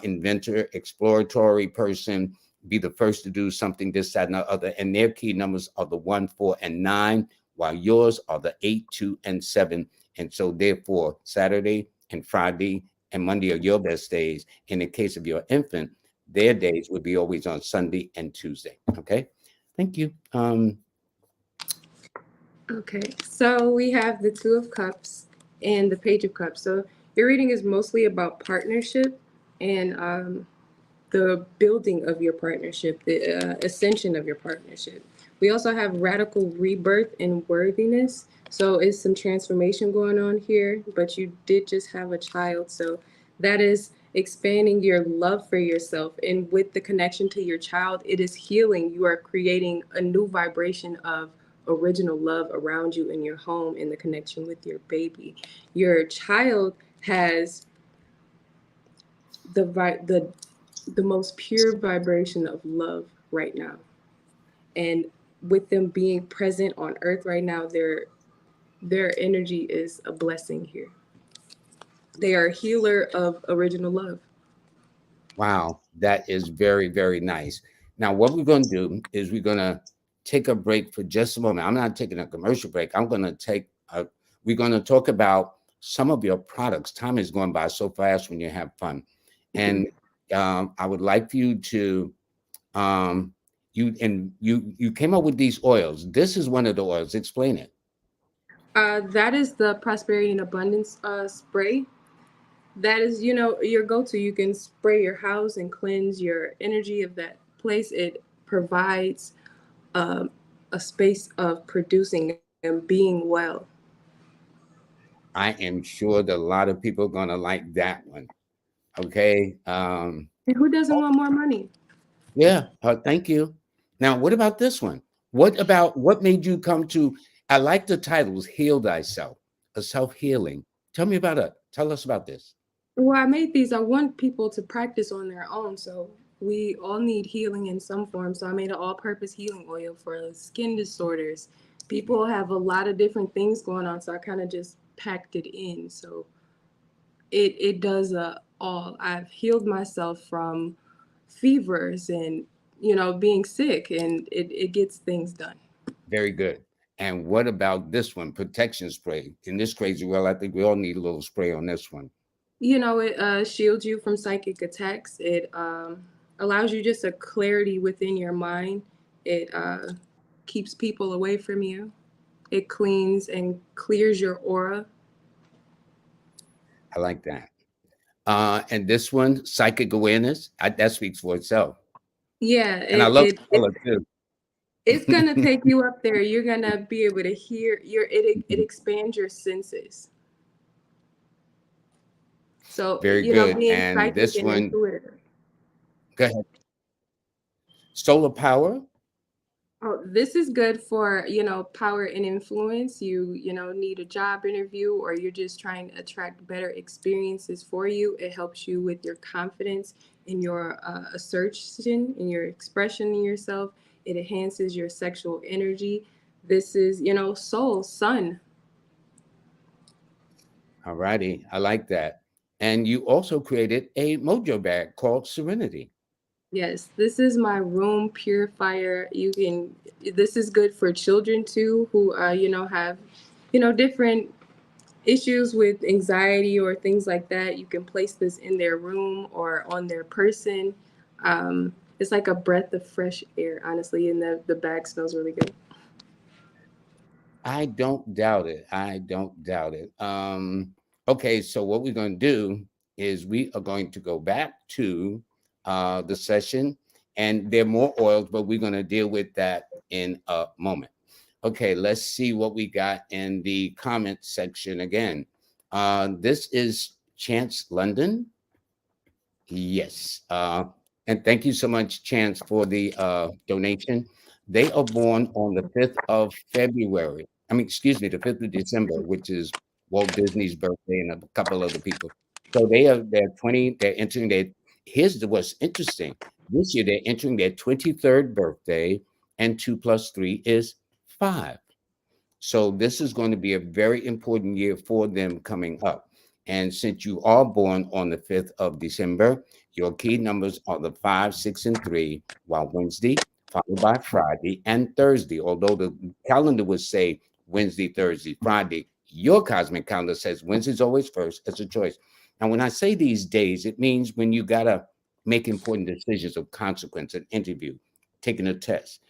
inventor, exploratory person, be the first to do something, this, that, and the other. And their key numbers are the 1, 4, and 9, while yours are the 8, 2, and 7. And so therefore, Saturday and Friday and Monday are your best days. In the case of your infant, their days would be always on Sunday and Tuesday. Okay. Thank you. Okay, so we have the Two of Cups and the Page of Cups. So your reading is mostly about partnership and the building of your partnership, the ascension of your partnership. We also have radical rebirth and worthiness. So it's some transformation going on here, but you did just have a child. So that is expanding your love for yourself. And with the connection to your child, it is healing. You are creating a new vibration of original love around you in your home in the connection with your baby. Your child has the most pure vibration of love right now. And with them being present on earth right now, their energy is a blessing here. They are a healer of original love. Wow, that is very, very nice. Now, what we're going to do is we're going to take a break for just a moment. I'm not taking a commercial break. I'm going to take a, we're going to talk about some of your products. Time is going by so fast when you have fun. And I would like for you to, um, you came up with these oils. This is one of the oils. Explain it. That is the prosperity and abundance spray. That is, your go-to. You can spray your house and cleanse your energy of that place. It provides um, a space of producing and being well. I am sure that a lot of people are going to like that one. Okay. And who doesn't want more money? Yeah, thank you. Now, what about this one? What about what made you come to? I like the titles "Heal Thyself," a self-healing. Tell me about it. Tell us about this. Well, I made these. I want people to practice on their own. So we all need healing in some form. So I made an all-purpose healing oil for skin disorders. People have a lot of different things going on, so I kind of just packed it in. So it does all. I've healed myself from fevers and being sick, and it gets things done. Very good. And what about this one? Protection spray. In this crazy world, I think we all need a little spray on this one. It shields you from psychic attacks. It allows you just a clarity within your mind. It keeps people away from you. It cleans and clears your aura. I like that. And this one, psychic awareness. That speaks for itself. Yeah, And I love the color too. it's gonna take you up there. You're gonna be able to hear it expands your senses. So Very good. being And psychic this and one, intuitive. go ahead. Solar power. Oh, this is good for, power and influence. You need a job interview or you're just trying to attract better experiences for you. It helps you with your confidence in your assertion, in your expression in yourself. It enhances your sexual energy. This is, soul, sun. All righty. I like that. And you also created a mojo bag called Serenity. Yes, this is my room purifier. This is good for children too, who, have, different issues with anxiety or things like that. You can place this in their room or on their person. It's like a breath of fresh air, honestly, and the bag smells really good. I don't doubt it. I don't doubt it. Okay, so what we're going to do is we are going to go back to the session, and there are more oils, but we're going to deal with that in a moment. Okay, let's see what we got in the comment section again. This is Chance London. Yes. And thank you so much, Chance, for the donation. They are born on the 5th of February. I mean, excuse me, the 5th of December, which is Walt Disney's birthday and a couple other people. So they're 20, they're entering their, what's interesting. This year they're entering their 23rd birthday, and 2 plus 3 is 5. So this is going to be a very important year for them coming up. And since you are born on the 5th of December, your key numbers are the 5, 6, and 3, while Wednesday, followed by Friday and Thursday. Although the calendar would say Wednesday, Thursday, Friday, your cosmic calendar says Wednesday's always first. It's a choice. And when I say these days, it means when you got to make important decisions of consequence, an interview, taking a test,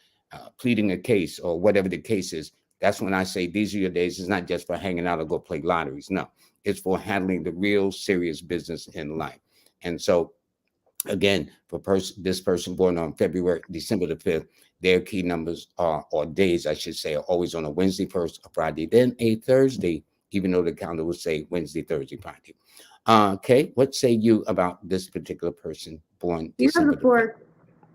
pleading a case, or whatever the case is. That's when I say these are your days. It's not just for hanging out or go play lotteries. No, it's for handling the real serious business in life. And so, again, for this person born on December the 5th, their key numbers are, or days, I should say, are always on a Wednesday first, a Friday, then a Thursday, even though the calendar will say Wednesday, Thursday, Friday. Okay, what say you about this particular person born You have December the the 5th? four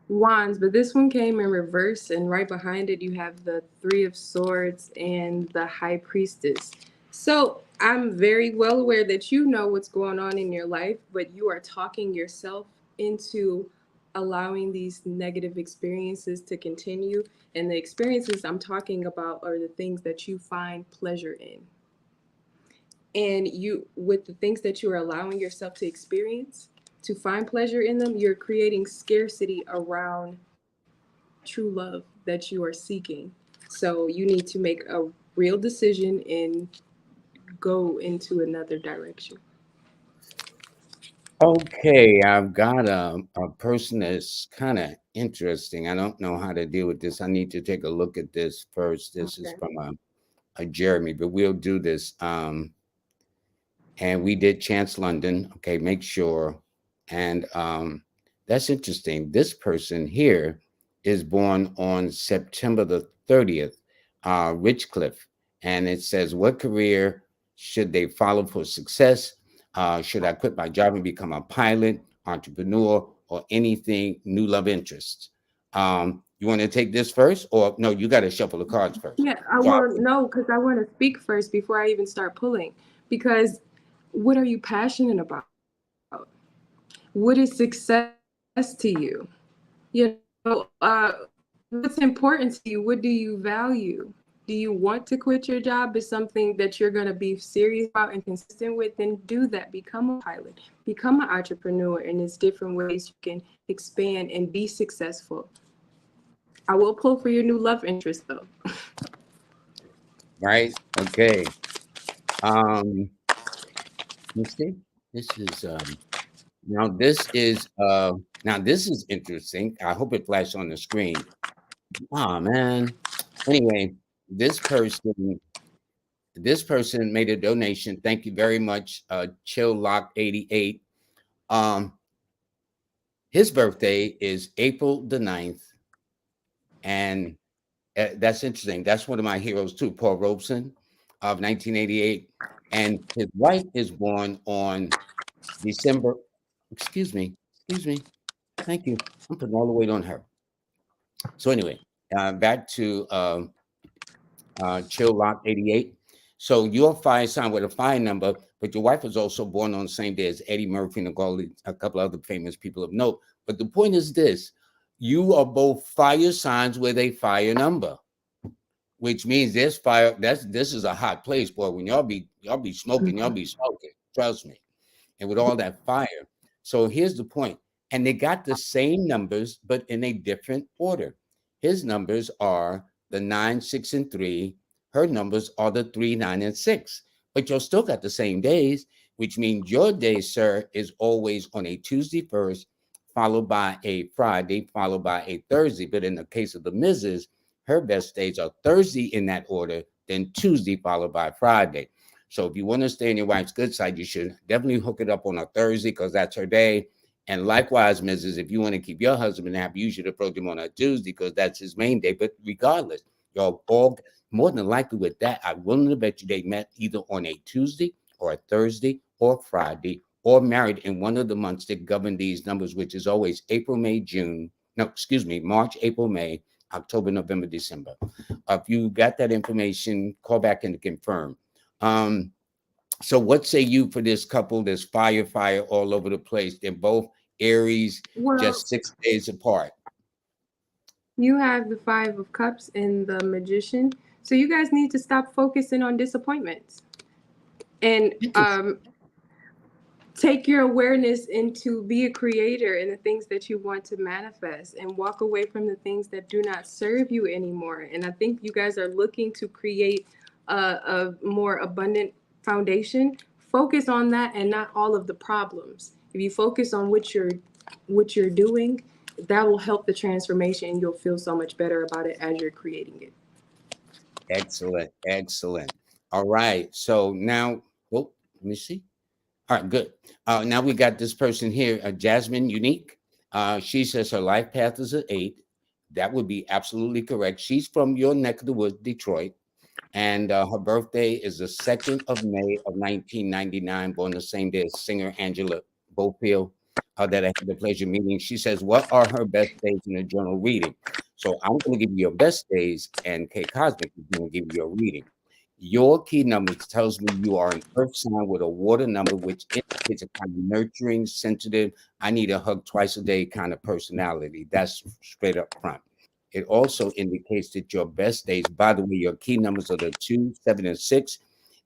wands, but this one came in reverse, and right behind it, you have the Three of Swords and the High Priestess. So I'm very well aware that you know what's going on in your life, but you are talking yourself into allowing these negative experiences to continue. And the experiences I'm talking about are the things that you find pleasure in. And you, with the things that you are allowing yourself to experience, to find pleasure in them, you're creating scarcity around true love that you are seeking. So you need to make a real decision and go into another direction. Okay, I've got a person that's kind of interesting. I don't know how to deal with this. I need to take a look at this first. This is Okay. from a Jeremy, but we'll do this. And we did Chance London. Okay, make sure. And that's interesting. This person here is born on September the 30th, Richcliffe. And it says, what career should they follow for success? Should I quit my job and become a pilot, entrepreneur, or anything new love interests? You want to take this first? Or no, you got to shuffle the cards first. Yeah, I So will know because I want to speak first before I even start pulling. Because what are you passionate about? What is success to you? What's important to you? What do you value? Do you want to quit your job? Is something that you're going to be serious about and consistent with? Then do that. Become a pilot, become an entrepreneur, and there's different ways you can expand and be successful. I will pull for your new love interest though. right, okay. Let's see. This is now this is now this is interesting. I hope it flashed on the screen. Oh man. Anyway, this person this person made a donation. Thank you very much, Chill Lock 88. Um, his birthday is April the 9th, and that's interesting. That's one of my heroes too, Paul Robeson of 1988. And his wife is born on December, excuse me. Thank you. I'm putting all the weight on her. So anyway, back to Chill Lock 88. So you're a fire sign with a fire number, but your wife was also born on the same day as Eddie Murphy and a couple other famous people of note. But the point is this: you are both fire signs with a fire number, which means there's fire. This is a hot place, boy. When y'all be smoking, y'all be smoking. Trust me. And with all that fire. So here's the point. And they got the same numbers, but in a different order. His numbers are the 9, 6, and 3. Her numbers are the 3, 9, and 6. But you'll still got the same days, which means your day, sir, is always on a Tuesday first, followed by a Friday, followed by a Thursday. But in the case of the Mrs., her best days are Thursday in that order, then Tuesday, followed by Friday. So if you want to stay on your wife's good side, you should definitely hook it up on a Thursday because that's her day. And likewise, Mrs., if you want to keep your husband happy, you should approach him on a Tuesday because that's his main day. But regardless, y'all all more than likely with that, I'm willing to bet you they met either on a Tuesday or a Thursday or Friday or married in one of the months that govern these numbers, which is always April, May, June. No, excuse me, March, April, May, October, November, December. If you got that information, call back and confirm. Um, so what say you for this couple? There's fire all over the place. They're both Aries, Well, just 6 days apart. you have the Five of Cups and the Magician. So you guys need to stop focusing on disappointments and Interesting. take your awareness into be a creator in the things that you want to manifest and walk away from the things that do not serve you anymore. And I think you guys are looking to create a more abundant foundation. Focus on that and not all of the problems. If you focus on what you're doing, that will help the transformation and you'll feel so much better about it as you're creating it. Excellent. Excellent. All right. So now, oh, let me see. All right, good. Now we got this person here, Jasmine Unique. She says her life path is an 8. That would be absolutely correct. She's from your neck of the woods, Detroit, and her birthday is the 2nd of May of 1999, born the same day as singer Angela Bofield, that I had the pleasure of meeting. She says, what are her best days in the journal reading? So I'm going to give you your best days, and K Cosmic is going to give you your reading. Your key numbers tells me you are an earth sign with a water number, which indicates a kind of nurturing, sensitive, I need a hug twice a day kind of personality. That's straight up front. It also indicates that your best days, by the way, your key numbers are the 2, 7, and 6.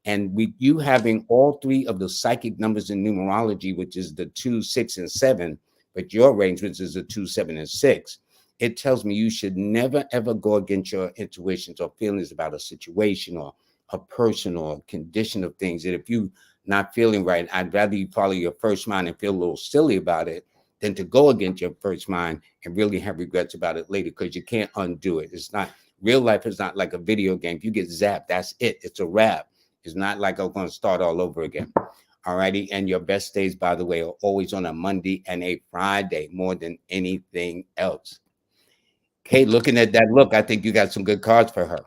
And with you having all three of the psychic numbers in numerology, which is the 2, 6, and 7, but your arrangements is the 2, 7, and 6, it tells me you should never ever go against your intuitions or feelings about a situation or a person or a condition of things. That if you not feeling right, I'd rather you follow your first mind and feel a little silly about it than to go against your first mind and really have regrets about it later, because you can't undo it. It's not real life is not like a video game. If you get zapped, that's it. It's a wrap. It's not like I'm going to start all over again. All righty. And your best days, by the way, are always on a Monday and a Friday more than anything else. Kate, looking at that look, I think you got some good cards for her.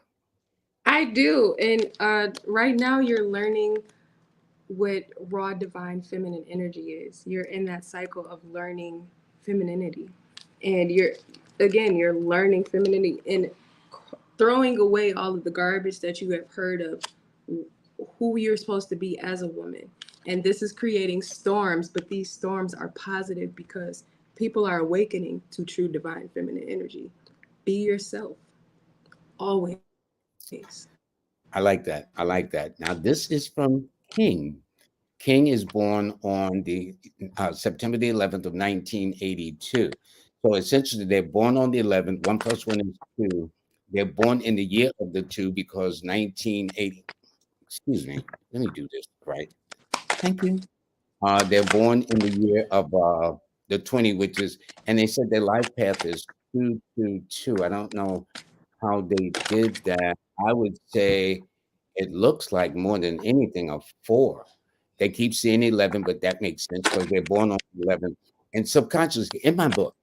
I do. And right now you're learning what raw divine feminine energy is. You're in that cycle of learning femininity. And you're learning femininity and throwing away all of the garbage that you have heard of who you're supposed to be as a woman. And this is creating storms, but these storms are positive because people are awakening to true divine feminine energy. Be yourself always. I like that. I like that. Now, this is from King. King is born on the September the 11th of 1982. So essentially, they're born on the 11th. 1 plus 1 is 2. They're born in the year of the 2 because 1980. Excuse me. Let me do this right. Thank you. They're born in the year of the 20, which is, and they said their life path is 222. I don't know how they did that. I would say it looks like more than anything a 4. They keep seeing 11, but that makes sense because they're born on 11. And subconsciously, in my book,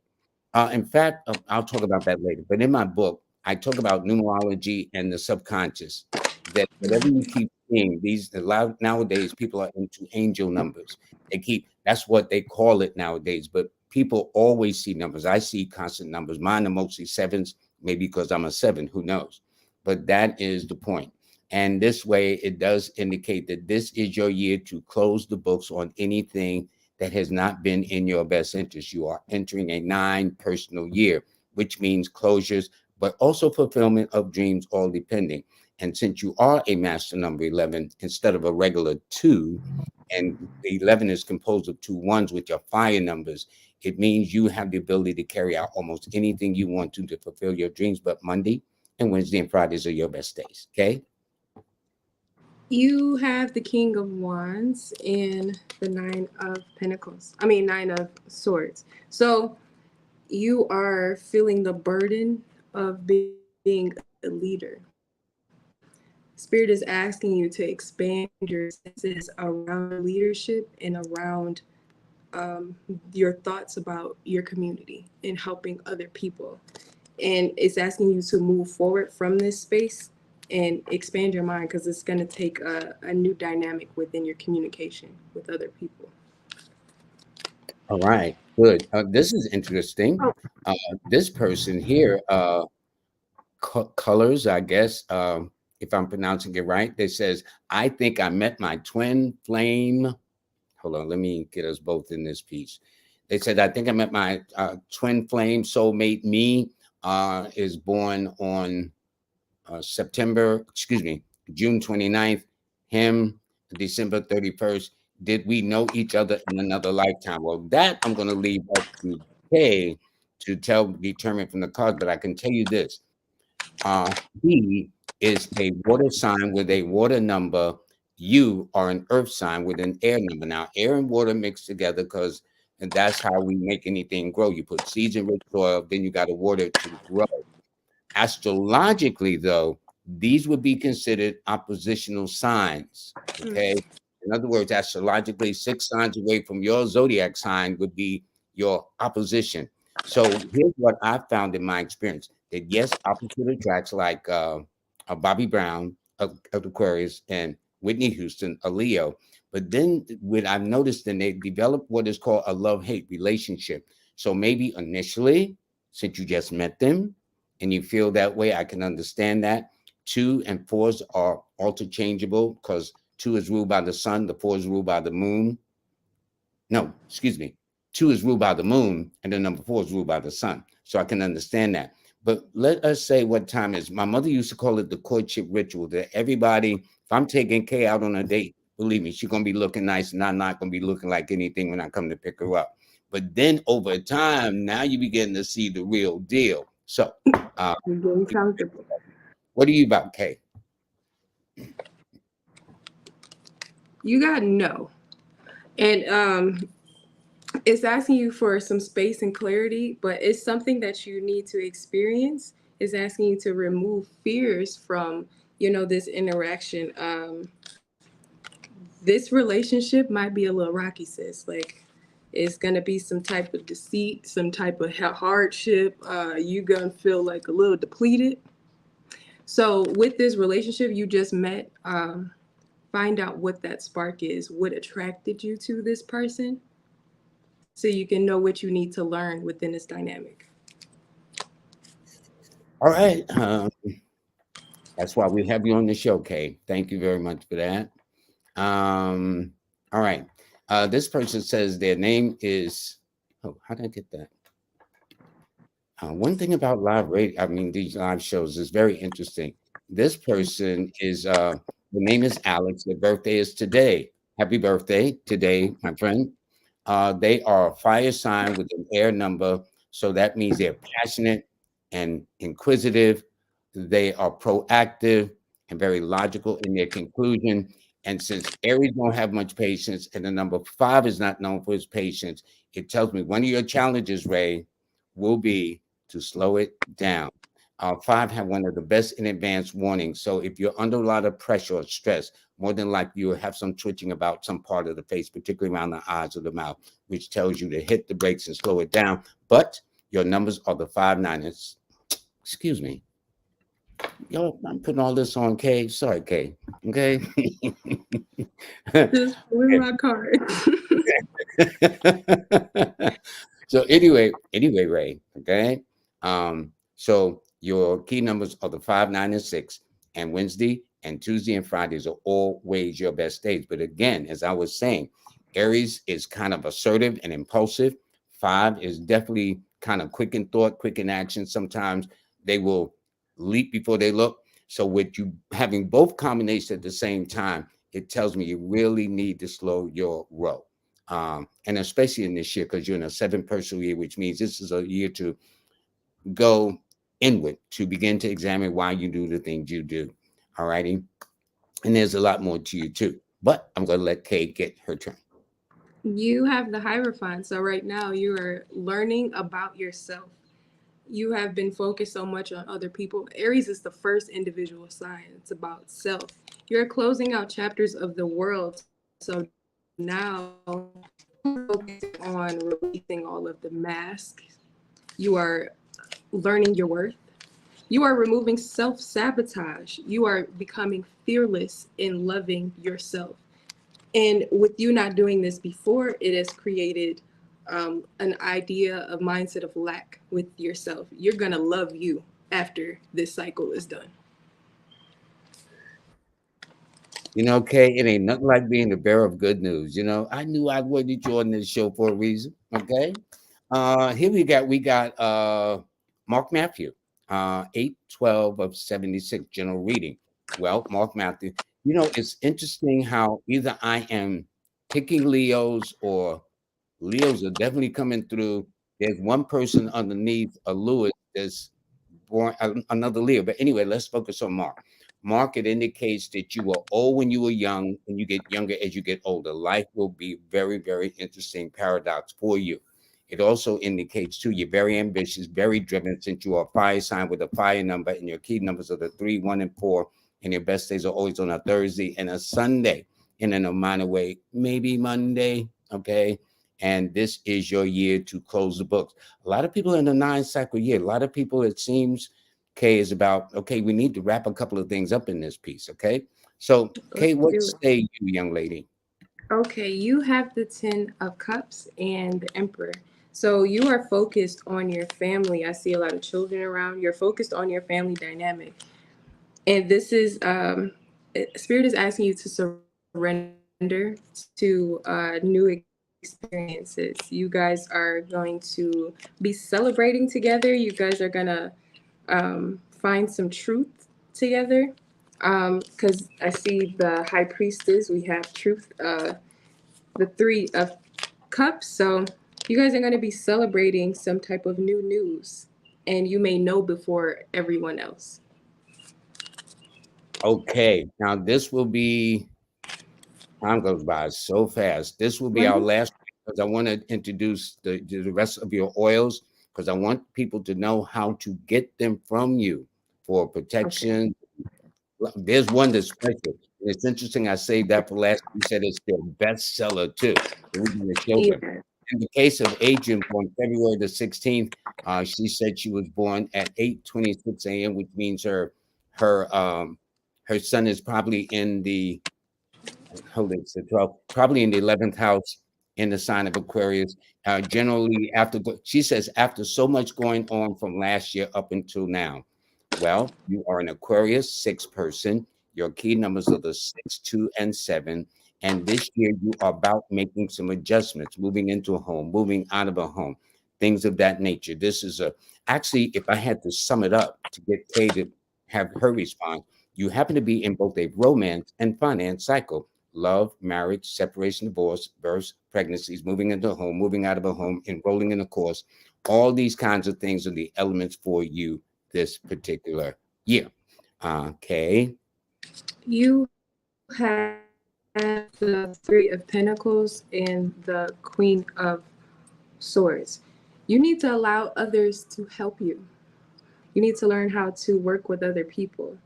in fact, I'll talk about that later. But in my book, I talk about numerology and the subconscious. That whatever you keep seeing, these a lot nowadays, people are into angel numbers. They keep that's what they call it nowadays. But people always see numbers. I see constant numbers. Mine are mostly sevens, maybe because I'm a 7. Who knows? But that is the point. And this way, it does indicate that this is your year to close the books on anything that has not been in your best interest. You are entering a 9 personal year, which means closures, but also fulfillment of dreams, all depending. And since you are a master number 11 instead of a regular 2, and the 11 is composed of 2 ones, which are fire numbers, it means you have the ability to carry out almost anything you want to fulfill your dreams. But Monday and Wednesday and Fridays are your best days. Okay. You have the King of Wands and the Nine of Pentacles. I mean, Nine of Swords. So you are feeling the burden of being a leader. Spirit is asking you to expand your senses around your leadership and around your thoughts about your community and helping other people. And it's asking you to move forward from this space and expand your mind because it's going to take a new dynamic within your communication with other people. All right. Good. This is interesting. Uh, this person here, colors, I guess, if I'm pronouncing it right, that says, I think I met my twin flame. Hold on, let me get us both in this piece. They said, I think I met my twin flame soulmate. Me is born on June 29th. Him, December 31st. Did we know each other in another lifetime? Well, that I'm going to leave up to Kay to determine from the cards, but I can tell you this. Uh, he is a water sign with a water number. You are an earth sign with an air number. Now, air and water mix together and that's how we make anything grow. You put seeds in rich soil, then you got to water it to grow. Astrologically, though, these would be considered oppositional signs. Okay. In other words, astrologically, 6 signs away from your zodiac sign would be your opposition. So here's what I found in my experience: that yes, opposite attracts, like Bobby Brown of Aquarius and Whitney Houston, a Leo. But then what I've noticed, then they develop what is called a love-hate relationship. So maybe initially, since you just met them and you feel that way, I can understand that. Two and fours are interchangeable because two is ruled by the sun, the four is ruled by the moon. No, excuse me. Two is ruled by the moon, and then number four is ruled by the sun. So I can understand that. But let us say what time is. My mother used to call it the courtship ritual. That everybody, if I'm taking Kay out on a date, believe me, she's gonna be looking nice, and I'm not gonna be looking like anything when I come to pick her up. But then over time, now you begin to see the real deal. So, uh, You're getting comfortable. what are you about, Kay? You got no. And it's asking you for some space and clarity, but it's something that you need to experience. It's asking you to remove fears from, this interaction. This relationship might be a little rocky, sis. Like, it's gonna be some type of deceit, some type of hardship. You gonna feel like a little depleted. So with this relationship you just met, find out what that spark is, what attracted you to this person, so you can know what you need to learn within this dynamic. All right. That's why we have you on the show, Kay. Thank you very much for that. Um, all right. This person says their name is. Oh, how did I get that? One thing about live radio, I mean, these live shows is very interesting. This person is, the name is Alex. Their birthday is today. Happy birthday today, my friend. They are a fire sign with an air number. So that means they're passionate and inquisitive. They are proactive and very logical in their conclusion. And since Aries don't have much patience and the number five is not known for his patience, it tells me one of your challenges, Ray, will be to slow it down. Five have one of the best in advance warnings. So if you're under a lot of pressure or stress, more than likely you'll have some twitching about some part of the face, particularly around the eyes or the mouth, which tells you to hit the brakes and slow it down. But your numbers are the 5, 9. Excuse me. Yo, I'm putting all this on K. Sorry, K. Okay. Just pulling my card. So anyway, Ray. Okay. So your key numbers are the 5, 9, and 6, and Wednesday and Tuesday and Fridays are always your best days. But again, as I was saying, Aries is kind of assertive and impulsive. Five is definitely kind of quick in thought, quick in action. Sometimes they will leap before they look. So with you having both combinations at the same time, it tells me you really need to slow your roll. And especially in this year, because you're in a 7 personal year, which means this is a year to go inward, to begin to examine why you do the things you do. All righty. And there's a lot more to you too. But I'm going to let Kay get her turn. You have the Hierophant, so right now you are learning about yourself. You have been focused so much on other people. Aries is the first individual sign. It's about self. You're closing out chapters of the world. So now focusing on releasing all of the masks. You are learning your worth. You are removing self sabotage. You are becoming fearless in loving yourself. And with you not doing this before, it has created an idea of mindset of lack with yourself. You're going to love you after this cycle is done. Kay, it ain't nothing like being the bearer of good news. I knew I wanted you on this show for a reason. Okay. Here we got Mark Matthew, 812 of 76 general reading. Well, Mark Matthew, it's interesting how either I am picking Leos or Leos are definitely coming through. There's one person underneath a Lewis that's born another Leo. But anyway, let's focus on Mark. Mark, it indicates that you were old when you were young, and you get younger as you get older. Life will be very, very interesting paradox for you. It also indicates too you're very ambitious, very driven, since you are a fire sign with a fire number, and your key numbers are the 3, 1, and 4, and your best days are always on a Thursday and a Sunday, and in a minor way, maybe Monday. Okay. and this is your year to close the books. A lot of people in the 9 cycle year, a lot of people, it seems, Kay, is about, okay, we need to wrap a couple of things up in this piece, okay? So, Kay, Let's what do it. say you, young lady? Okay, you have the Ten of Cups and the Emperor. So you are focused on your family. I see a lot of children around. You're focused on your family dynamic. And this is Spirit is asking you to surrender to new experiences. You guys are going to be celebrating together. You guys are gonna find some truth together. Because I see the High Priestess. We have truth. The Three of Cups. So you guys are going to be celebrating some type of new news, and you may know before everyone else. Okay, now this will be, time goes by so fast. This will be our Mhm. last, because I want to introduce the rest of your oils, because I want people to know how to get them from you for Okay. protection. There's one that's special. It's interesting. I saved that for last. You said it's their bestseller too. So we're going to show them. Yeah. In the case of Adrian, born February the 16th, she said she was born at 8:26 a.m., which means her her son is probably in the, hold it, it's the 12th, probably in the 11th house in the sign of Aquarius. Generally, she says, after so much going on from last year up until now. Well, you are an Aquarius 6 person. Your key numbers are the 6, 2, and 7. And this year, you are about making some adjustments, moving into a home, moving out of a home, things of that nature. This is actually, if I had to sum it up to get Kay to have her response, you happen to be in both a romance and finance cycle: love, marriage, separation, divorce, births, pregnancies, moving into a home, moving out of a home, enrolling in a course. All these kinds of things are the elements for you this particular year. Okay. You have the Three of Pentacles and the Queen of Swords. You need to allow others to help you. You need to learn how to work with other people.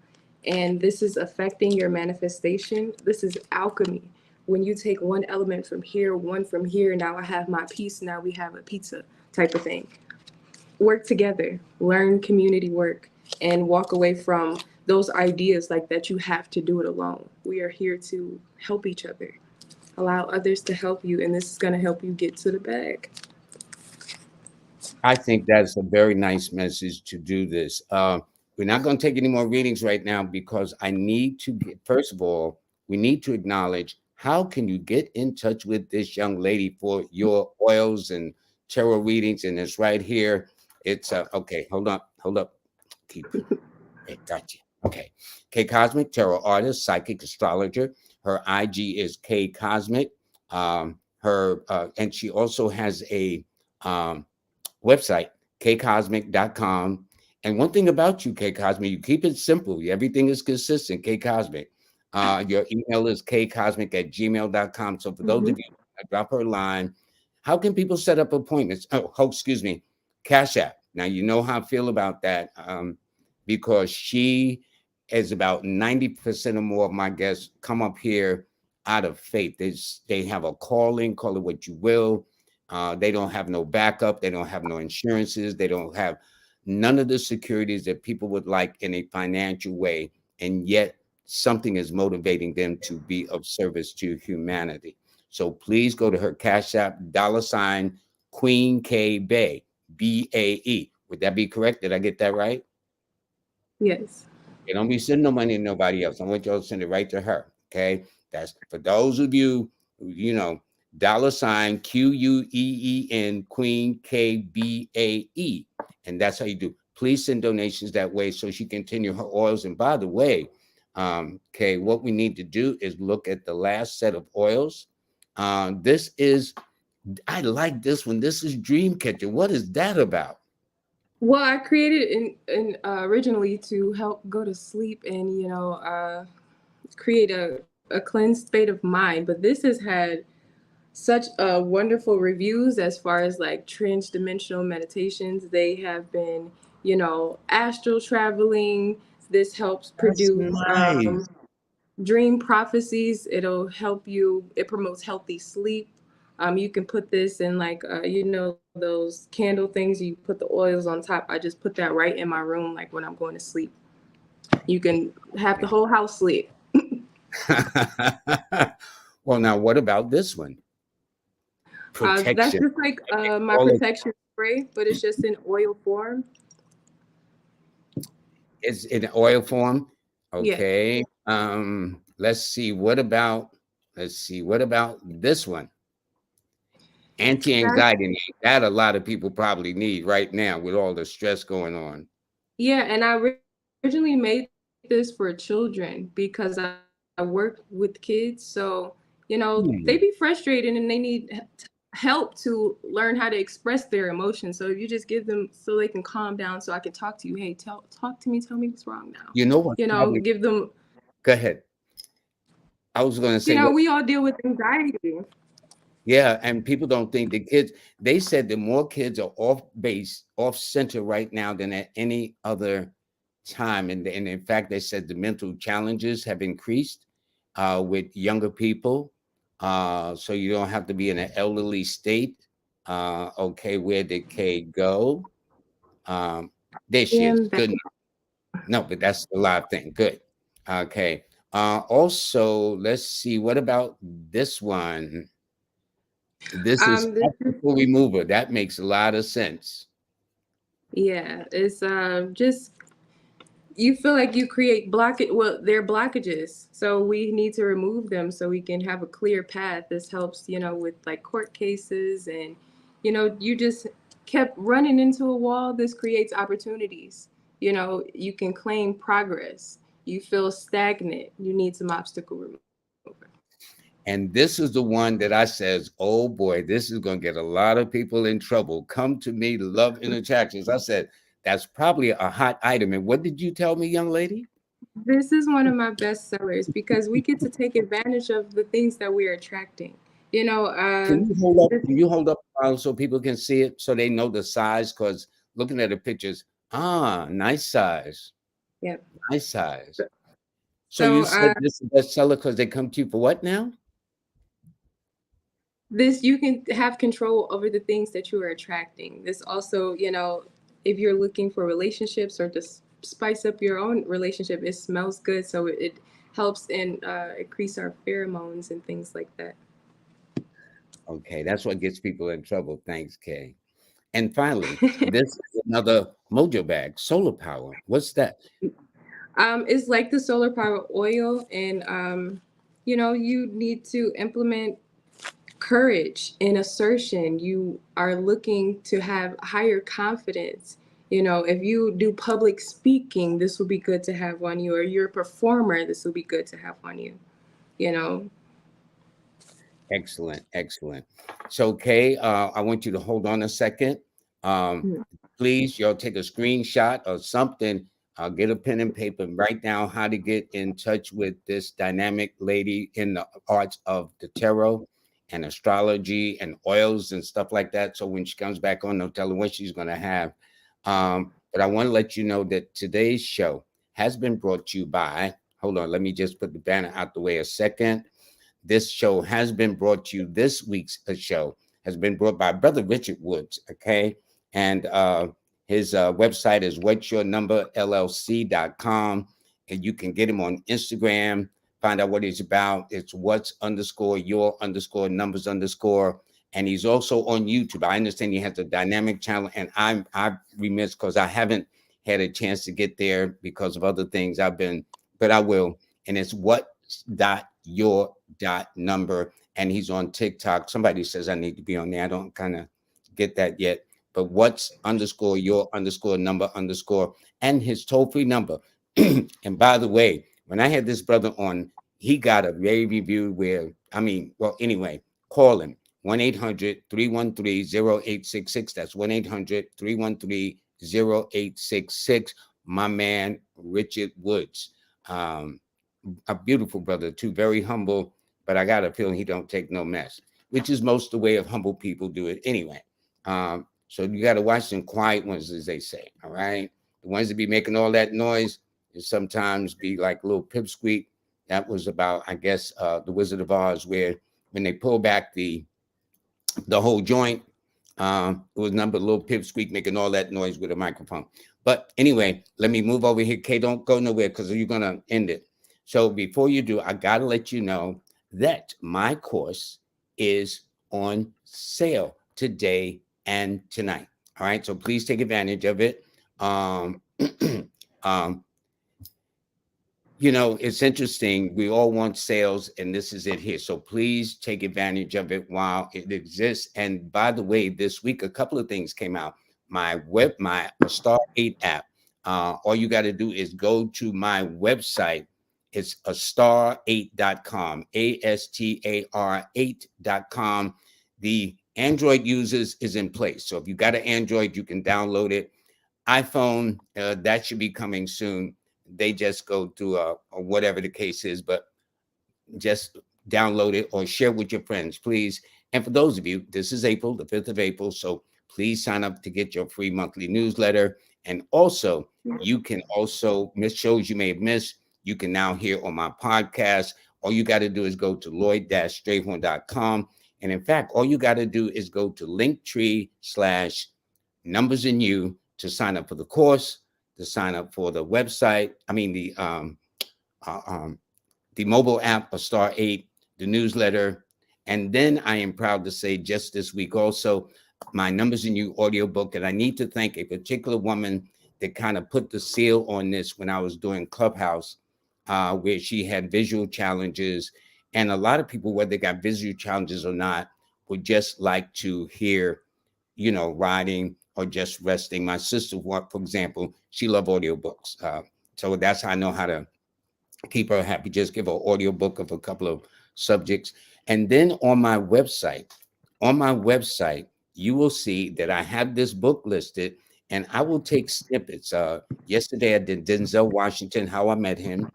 And this is affecting your manifestation. This is alchemy. When you take one element from here, one from here, now I have my piece, now we have a pizza type of thing. Work together, learn community work, and walk away from those ideas like that you have to do it alone. We are here to help each other. Allow others to help you, and this is going to help you get to the bag. I think that's a very nice message to do this. We're not going to take any more readings right now, because I need to get, first of all, we need to acknowledge, how can you get in touch with this young lady for your oils and tarot readings? And it's right here. It's okay. Hold up. Keep it. Okay, gotcha. Okay. K Cosmic, tarot artist, psychic astrologer. Her IG is K Cosmic. And she also has a website, kcosmic.com. And one thing about you, K Cosmic, you keep it simple. Everything is consistent, K Cosmic. Your email is kcosmic@gmail.com. So for those of Mm-hmm. you, I drop her a line. How can people set up appointments? Oh, excuse me, Cash App. Now, you know how I feel about that, because she is about 90% or more of my guests come up here out of faith. They have a calling, call it what you will. They don't have no backup. They don't have no insurances. They don't have none of the securities that people would like in a financial way. And yet something is motivating them to be of service to humanity. So please go to her Cash App, $ Queen K Bay, BAE. Would that be correct? Did I get that right? Yes. You don't be sending no money to nobody else. I want y'all to send it right to her. Okay. That's for those of you who, $QUEEN Queen KBAE. And that's how you do. Please send donations that way so she can continue her oils. And by the way, okay, what we need to do is look at the last set of oils. This is, I like this one. This is Dream Catcher. What is that about? Well, I created it in originally to help go to sleep and create a cleansed state of mind. But this has had such wonderful reviews as far as like transdimensional meditations. They have been, astral traveling. This helps That's produce nice. dream prophecies. It'll help you. It promotes healthy sleep. You can put this in like those candle things. You put the oils on top. I just put that right in my room, like when I'm going to sleep. You can have the whole house sleep. Well, now what about this one? That's Protection. just like my All protection spray, but it's just in oil form. is in oil form. Yeah. Okay. Let's see, what about this one? That's Anti-anxiety. That a lot of people probably need right now with all the stress going on. Yeah, and I originally made this for children because I work with kids. So, they be Hmm. frustrated and they need help to learn how to express their emotions. So if you just give them so they can calm down so I can talk to you, hey, talk to me, tell me what's wrong now. You know what? Probably. Give them, Go ahead. I was going to say what. we all deal with anxiety. Yeah, and people don't think the kids. They said that more kids are off base, off center right now than at any other time, and in fact, they said the mental challenges have increased with younger people. So you don't have to be in an elderly state. Okay, where did Kay go? Um, there she is. And that, Good. No, but that's the live thing. Good. Okay. Also, let's see. What about this one? This is this is optical remover. That makes a lot of sense. yeah, it's just you feel like you create blockage. Well, they're blockages, so we need to remove them so we can have a clear path. This helps, with like court cases, and you just kept running into a wall. This creates opportunities. You can claim progress. You feel stagnant, you need some obstacle remover. And this is the one that I says, oh boy, this is going to get a lot of people in trouble. Come to me, love and attractions. I said, that's probably a hot item. And what did you tell me, young lady? This is one of my best sellers because we get to take advantage of the things that we're attracting. You know, Can um, you hold up? this, Can you hold up so people can see it, so they know the size? Because looking at the pictures, nice size, yeah. nice size. So you So said this is a bestseller because they come to you for what now? this you can have control over the things that you are attracting. This also, if you're looking for relationships or just spice up your own relationship, it smells good, so it helps in increase our pheromones and things like that. Okay, that's what gets people in trouble. Thanks, Kay. And finally, this is another mojo bag, solar power. What's that? It's like the solar power oil, and you need to implement courage and assertion. You are looking to have higher confidence. If you do public speaking, this will be good to have on you, or you're a performer, this will be good to have on you. You know, Excellent, excellent. So, Kay, I want you to hold on a second. Um, Mm. please, y'all take a screenshot or something. Get a pen and paper and write down how to get in touch with this dynamic lady in the arts of the tarot and astrology and oils and stuff like that. So when she comes back on, they'll tell her what she's going to have. But I want to let you know that today's show has been brought to you by, hold on, let me just put the banner out the way a second. This show has been brought to you. This week's show has been brought by Brother Richard Woods. Okay. And his website is what'syournumberllc.com. And you can get him on Instagram, find out what he's about. It's what's underscore your underscore numbers underscore. And he's also on YouTube. I understand he has a dynamic channel, and I'm remiss because I haven't had a chance to get there because of other things but I will. And it's what dot your dot number, and he's on TikTok. Somebody says I need to be on there. I don't kind of get that yet, but what's underscore your underscore number underscore, and his toll-free number. And by the way, when I had this brother on, he got a rave review where, I mean, well, anyway, call him 1-800-313-0866. That's 1-800-313-0866. My man, Richard Woods. Um, a beautiful brother too, very humble, but I got a feeling he don't take no mess, which is most the way of humble people do it anyway. So you got to watch some quiet ones, as they say. All right, the ones that be making all that noise and sometimes be like a little pipsqueak. That was about, I guess, the Wizard of Oz, where when they pull back the the whole joint. It was nothing but a little pipsqueak making all that noise with a microphone. But anyway, let me move over here. Kay, don't go nowhere because you're gonna end it. So before you do, I gotta let you know that my course is on sale today and tonight. All right, so please take advantage of it. Um, um, you know, it's interesting. We all want sales, and this is it here. So please take advantage of it while it exists. And by the way, this week a couple of things came out. My Star 8 app. All you got to do is go to my website. It's astar8.com, ASTAR8.com. The Android users is in place. So if you got an Android, you can download it. iPhone, that should be coming soon. They just go through or whatever the case is, but just download it or share with your friends, please. And for those of you, this is April, the 5th of April. So please sign up to get your free monthly newsletter. And also, you can also miss shows you may have missed. You can now hear on my podcast. All you got to do is go to lloyd-strayhorn.com. And in fact, all you got to do is go to Linktree/numbers in you to sign up for the course, to sign up for the website. I mean, uh, um, the mobile app, a Star 8, the newsletter. And then I am proud to say just this week also, my Numbers in You audiobook. And I need to thank a particular woman that kind of put the seal on this when I was doing Clubhouse, where she had visual challenges. And a lot of people, whether they got visual challenges or not, would just like to hear, you know, riding or just resting. My sister, for example, she loved audiobooks. So that's how I know how to keep her happy. Just give her an audiobook of a couple of subjects. And then on my website, you will see that I have this book listed and I will take snippets. Yesterday I did Denzel Washington, How I Met Him.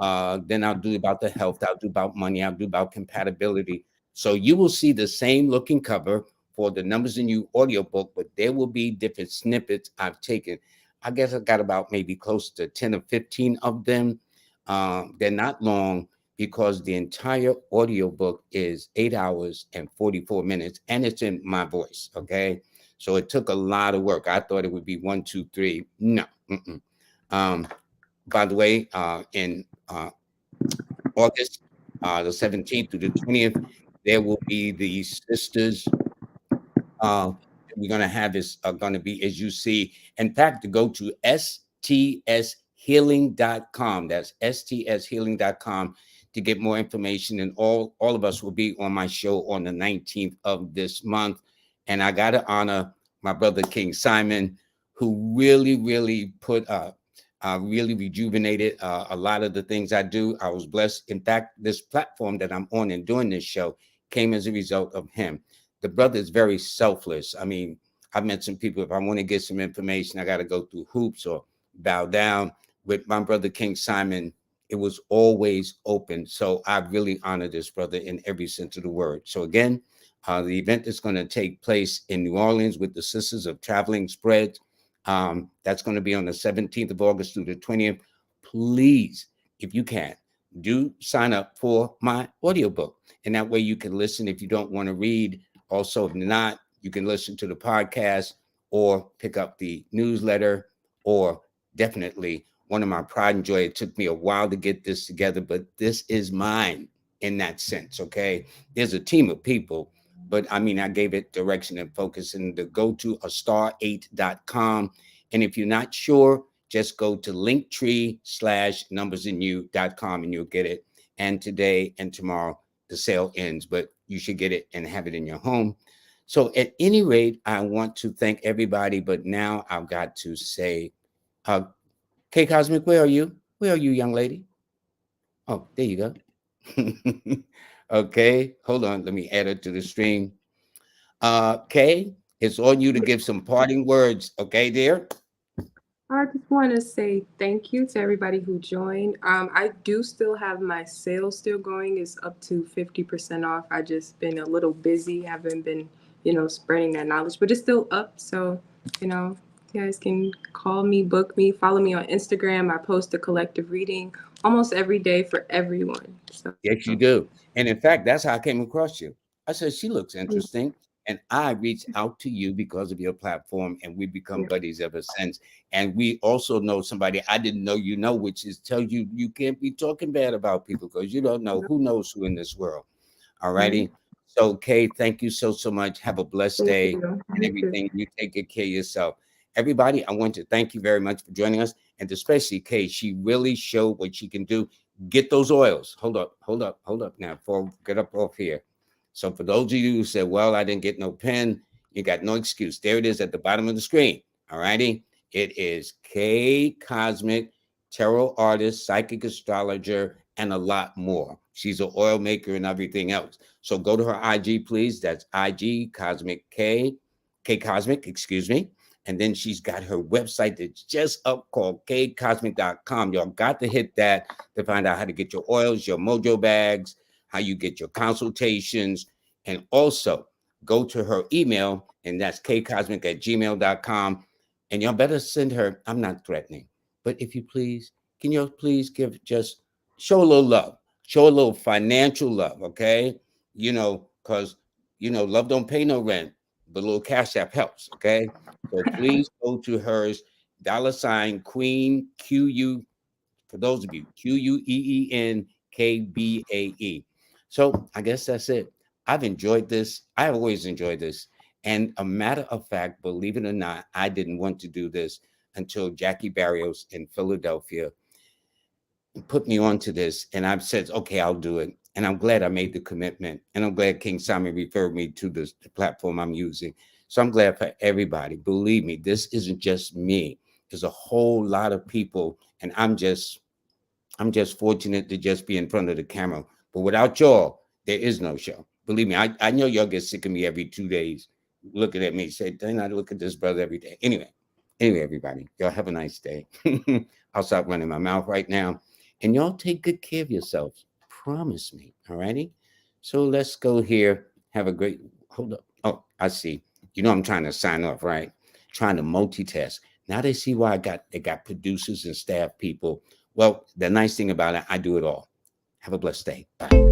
Then I'll do about the health, I'll do about money, I'll do about compatibility. So you will see the same looking cover for the Numbers in You audiobook, but there will be different snippets I've taken. I guess I got about maybe close to 10 or 15 of them. They're not long because the entire audiobook is 8 hours and 44 minutes, and it's in my voice. Okay. So it took a lot of work. I thought it would be one, two, three. No. Mm-mm. Um, by the way, in August the 17th through the 20th, there will be the sisters. We're going to have is going to be, as you see, in fact, to go to stshealing.com. That's stshealing.com to get more information. And all of us will be on my show on the 19th of this month. And I got to honor my brother, King Simon, who really put really rejuvenated a lot of the things I do. I was blessed. In fact, this platform that I'm on and doing this show came as a result of him. The brother is very selfless. I mean, I've met some people, if I want to get some information, I got to go through hoops or bow down. With my brother, King Simon, it was always open. So I really honor this brother in every sense of the word. So again, the event is going to take place in New Orleans with the Sisters of Traveling Spreads. That's going to be on the 17th of August through the 20th. Please, if you can, do sign up for my audiobook. And that way you can listen if you don't want to read. Also, if not, you can listen to the podcast or pick up the newsletter, or definitely one of my pride and joy. It took me a while to get this together, but this is mine in that sense. Okay. There's a team of people, but I mean, I gave it direction and focus, and to go to astar8.com. And if you're not sure, just go to linktree/numbersinyou.com and you'll get it. And today and tomorrow, the sale ends, but you should get it and have it in your home. So at any rate, I want to thank everybody, but now I've got to say, K Cosmic, where are you? Where are you, young lady? Oh, there you go. Okay, hold on. Let me add her to the stream. Kay, it's on you to give some parting words. Okay, dear? I just want to say thank you to everybody who joined. I do still have my sale still going. It's up to 50% off. I just been a little busy. Haven't been, spreading that knowledge, but it's still up. So, you guys can call me, book me, follow me on Instagram. I post a collective reading almost every day for everyone. So Yes, you do. And in fact, that's how I came across you. I said, she looks interesting. And I reached out to you because of your platform, and we've become Yeah. buddies ever since. And we also know somebody I didn't know you know, which is tells you you can't be talking bad about people because you don't know No. who knows who in this world. All Right. righty. So, Kay, thank you so much. Have a blessed Thank day you. and You too. everything. You take good care of yourself. Everybody, I want to thank you very much for joining us. And especially Kay, she really showed what she can do. Get those oils. Hold up now before we get up off here. So for those of you who said, well, I didn't get no pen, you got no excuse. There it is at the bottom of the screen. All righty. It is K Cosmic, tarot artist, psychic astrologer, and a lot more. She's an oil maker and everything else. So go to her IG, please. That's IG Cosmic K Cosmic, excuse me. And then she's got her website that's just up called kcosmic.com. Y'all got to hit that to find out how to get your oils, your mojo bags, how you get your consultations, and also go to her email, and that's kcosmic@gmail.com. And y'all better send her, I'm not threatening, but if you please, can you please give just show a little love, show a little financial love, okay? Because love don't pay no rent, but a little cash app helps, okay? So please go to hers, $Queen QU, for those of you, QUEENKBAE. So I guess that's it. I've enjoyed this. I always enjoyed this. And a matter of fact, believe it or not, I didn't want to do this until Jackie Barrios in Philadelphia put me onto this. And I've said, okay, I'll do it. And I'm glad I made the commitment. And I'm glad King Simon referred me to this the platform I'm using. So I'm glad for everybody. Believe me, this isn't just me. There's a whole lot of people, and I'm just fortunate to just be in front of the camera. But without y'all, there is no show. Believe me, I know y'all get sick of me every 2 days looking at me, say, then I look at this brother every day. Anyway, everybody, y'all have a nice day. I'll stop running my mouth right now. And y'all take good care of yourselves. Promise me. All righty. So let's go here. Have a great hold up. Oh, I see. I'm trying to sign off, right? Trying to multitask. Now they see why they got producers and staff people. Well, the nice thing about it, I do it all. Have a blessed day. Bye.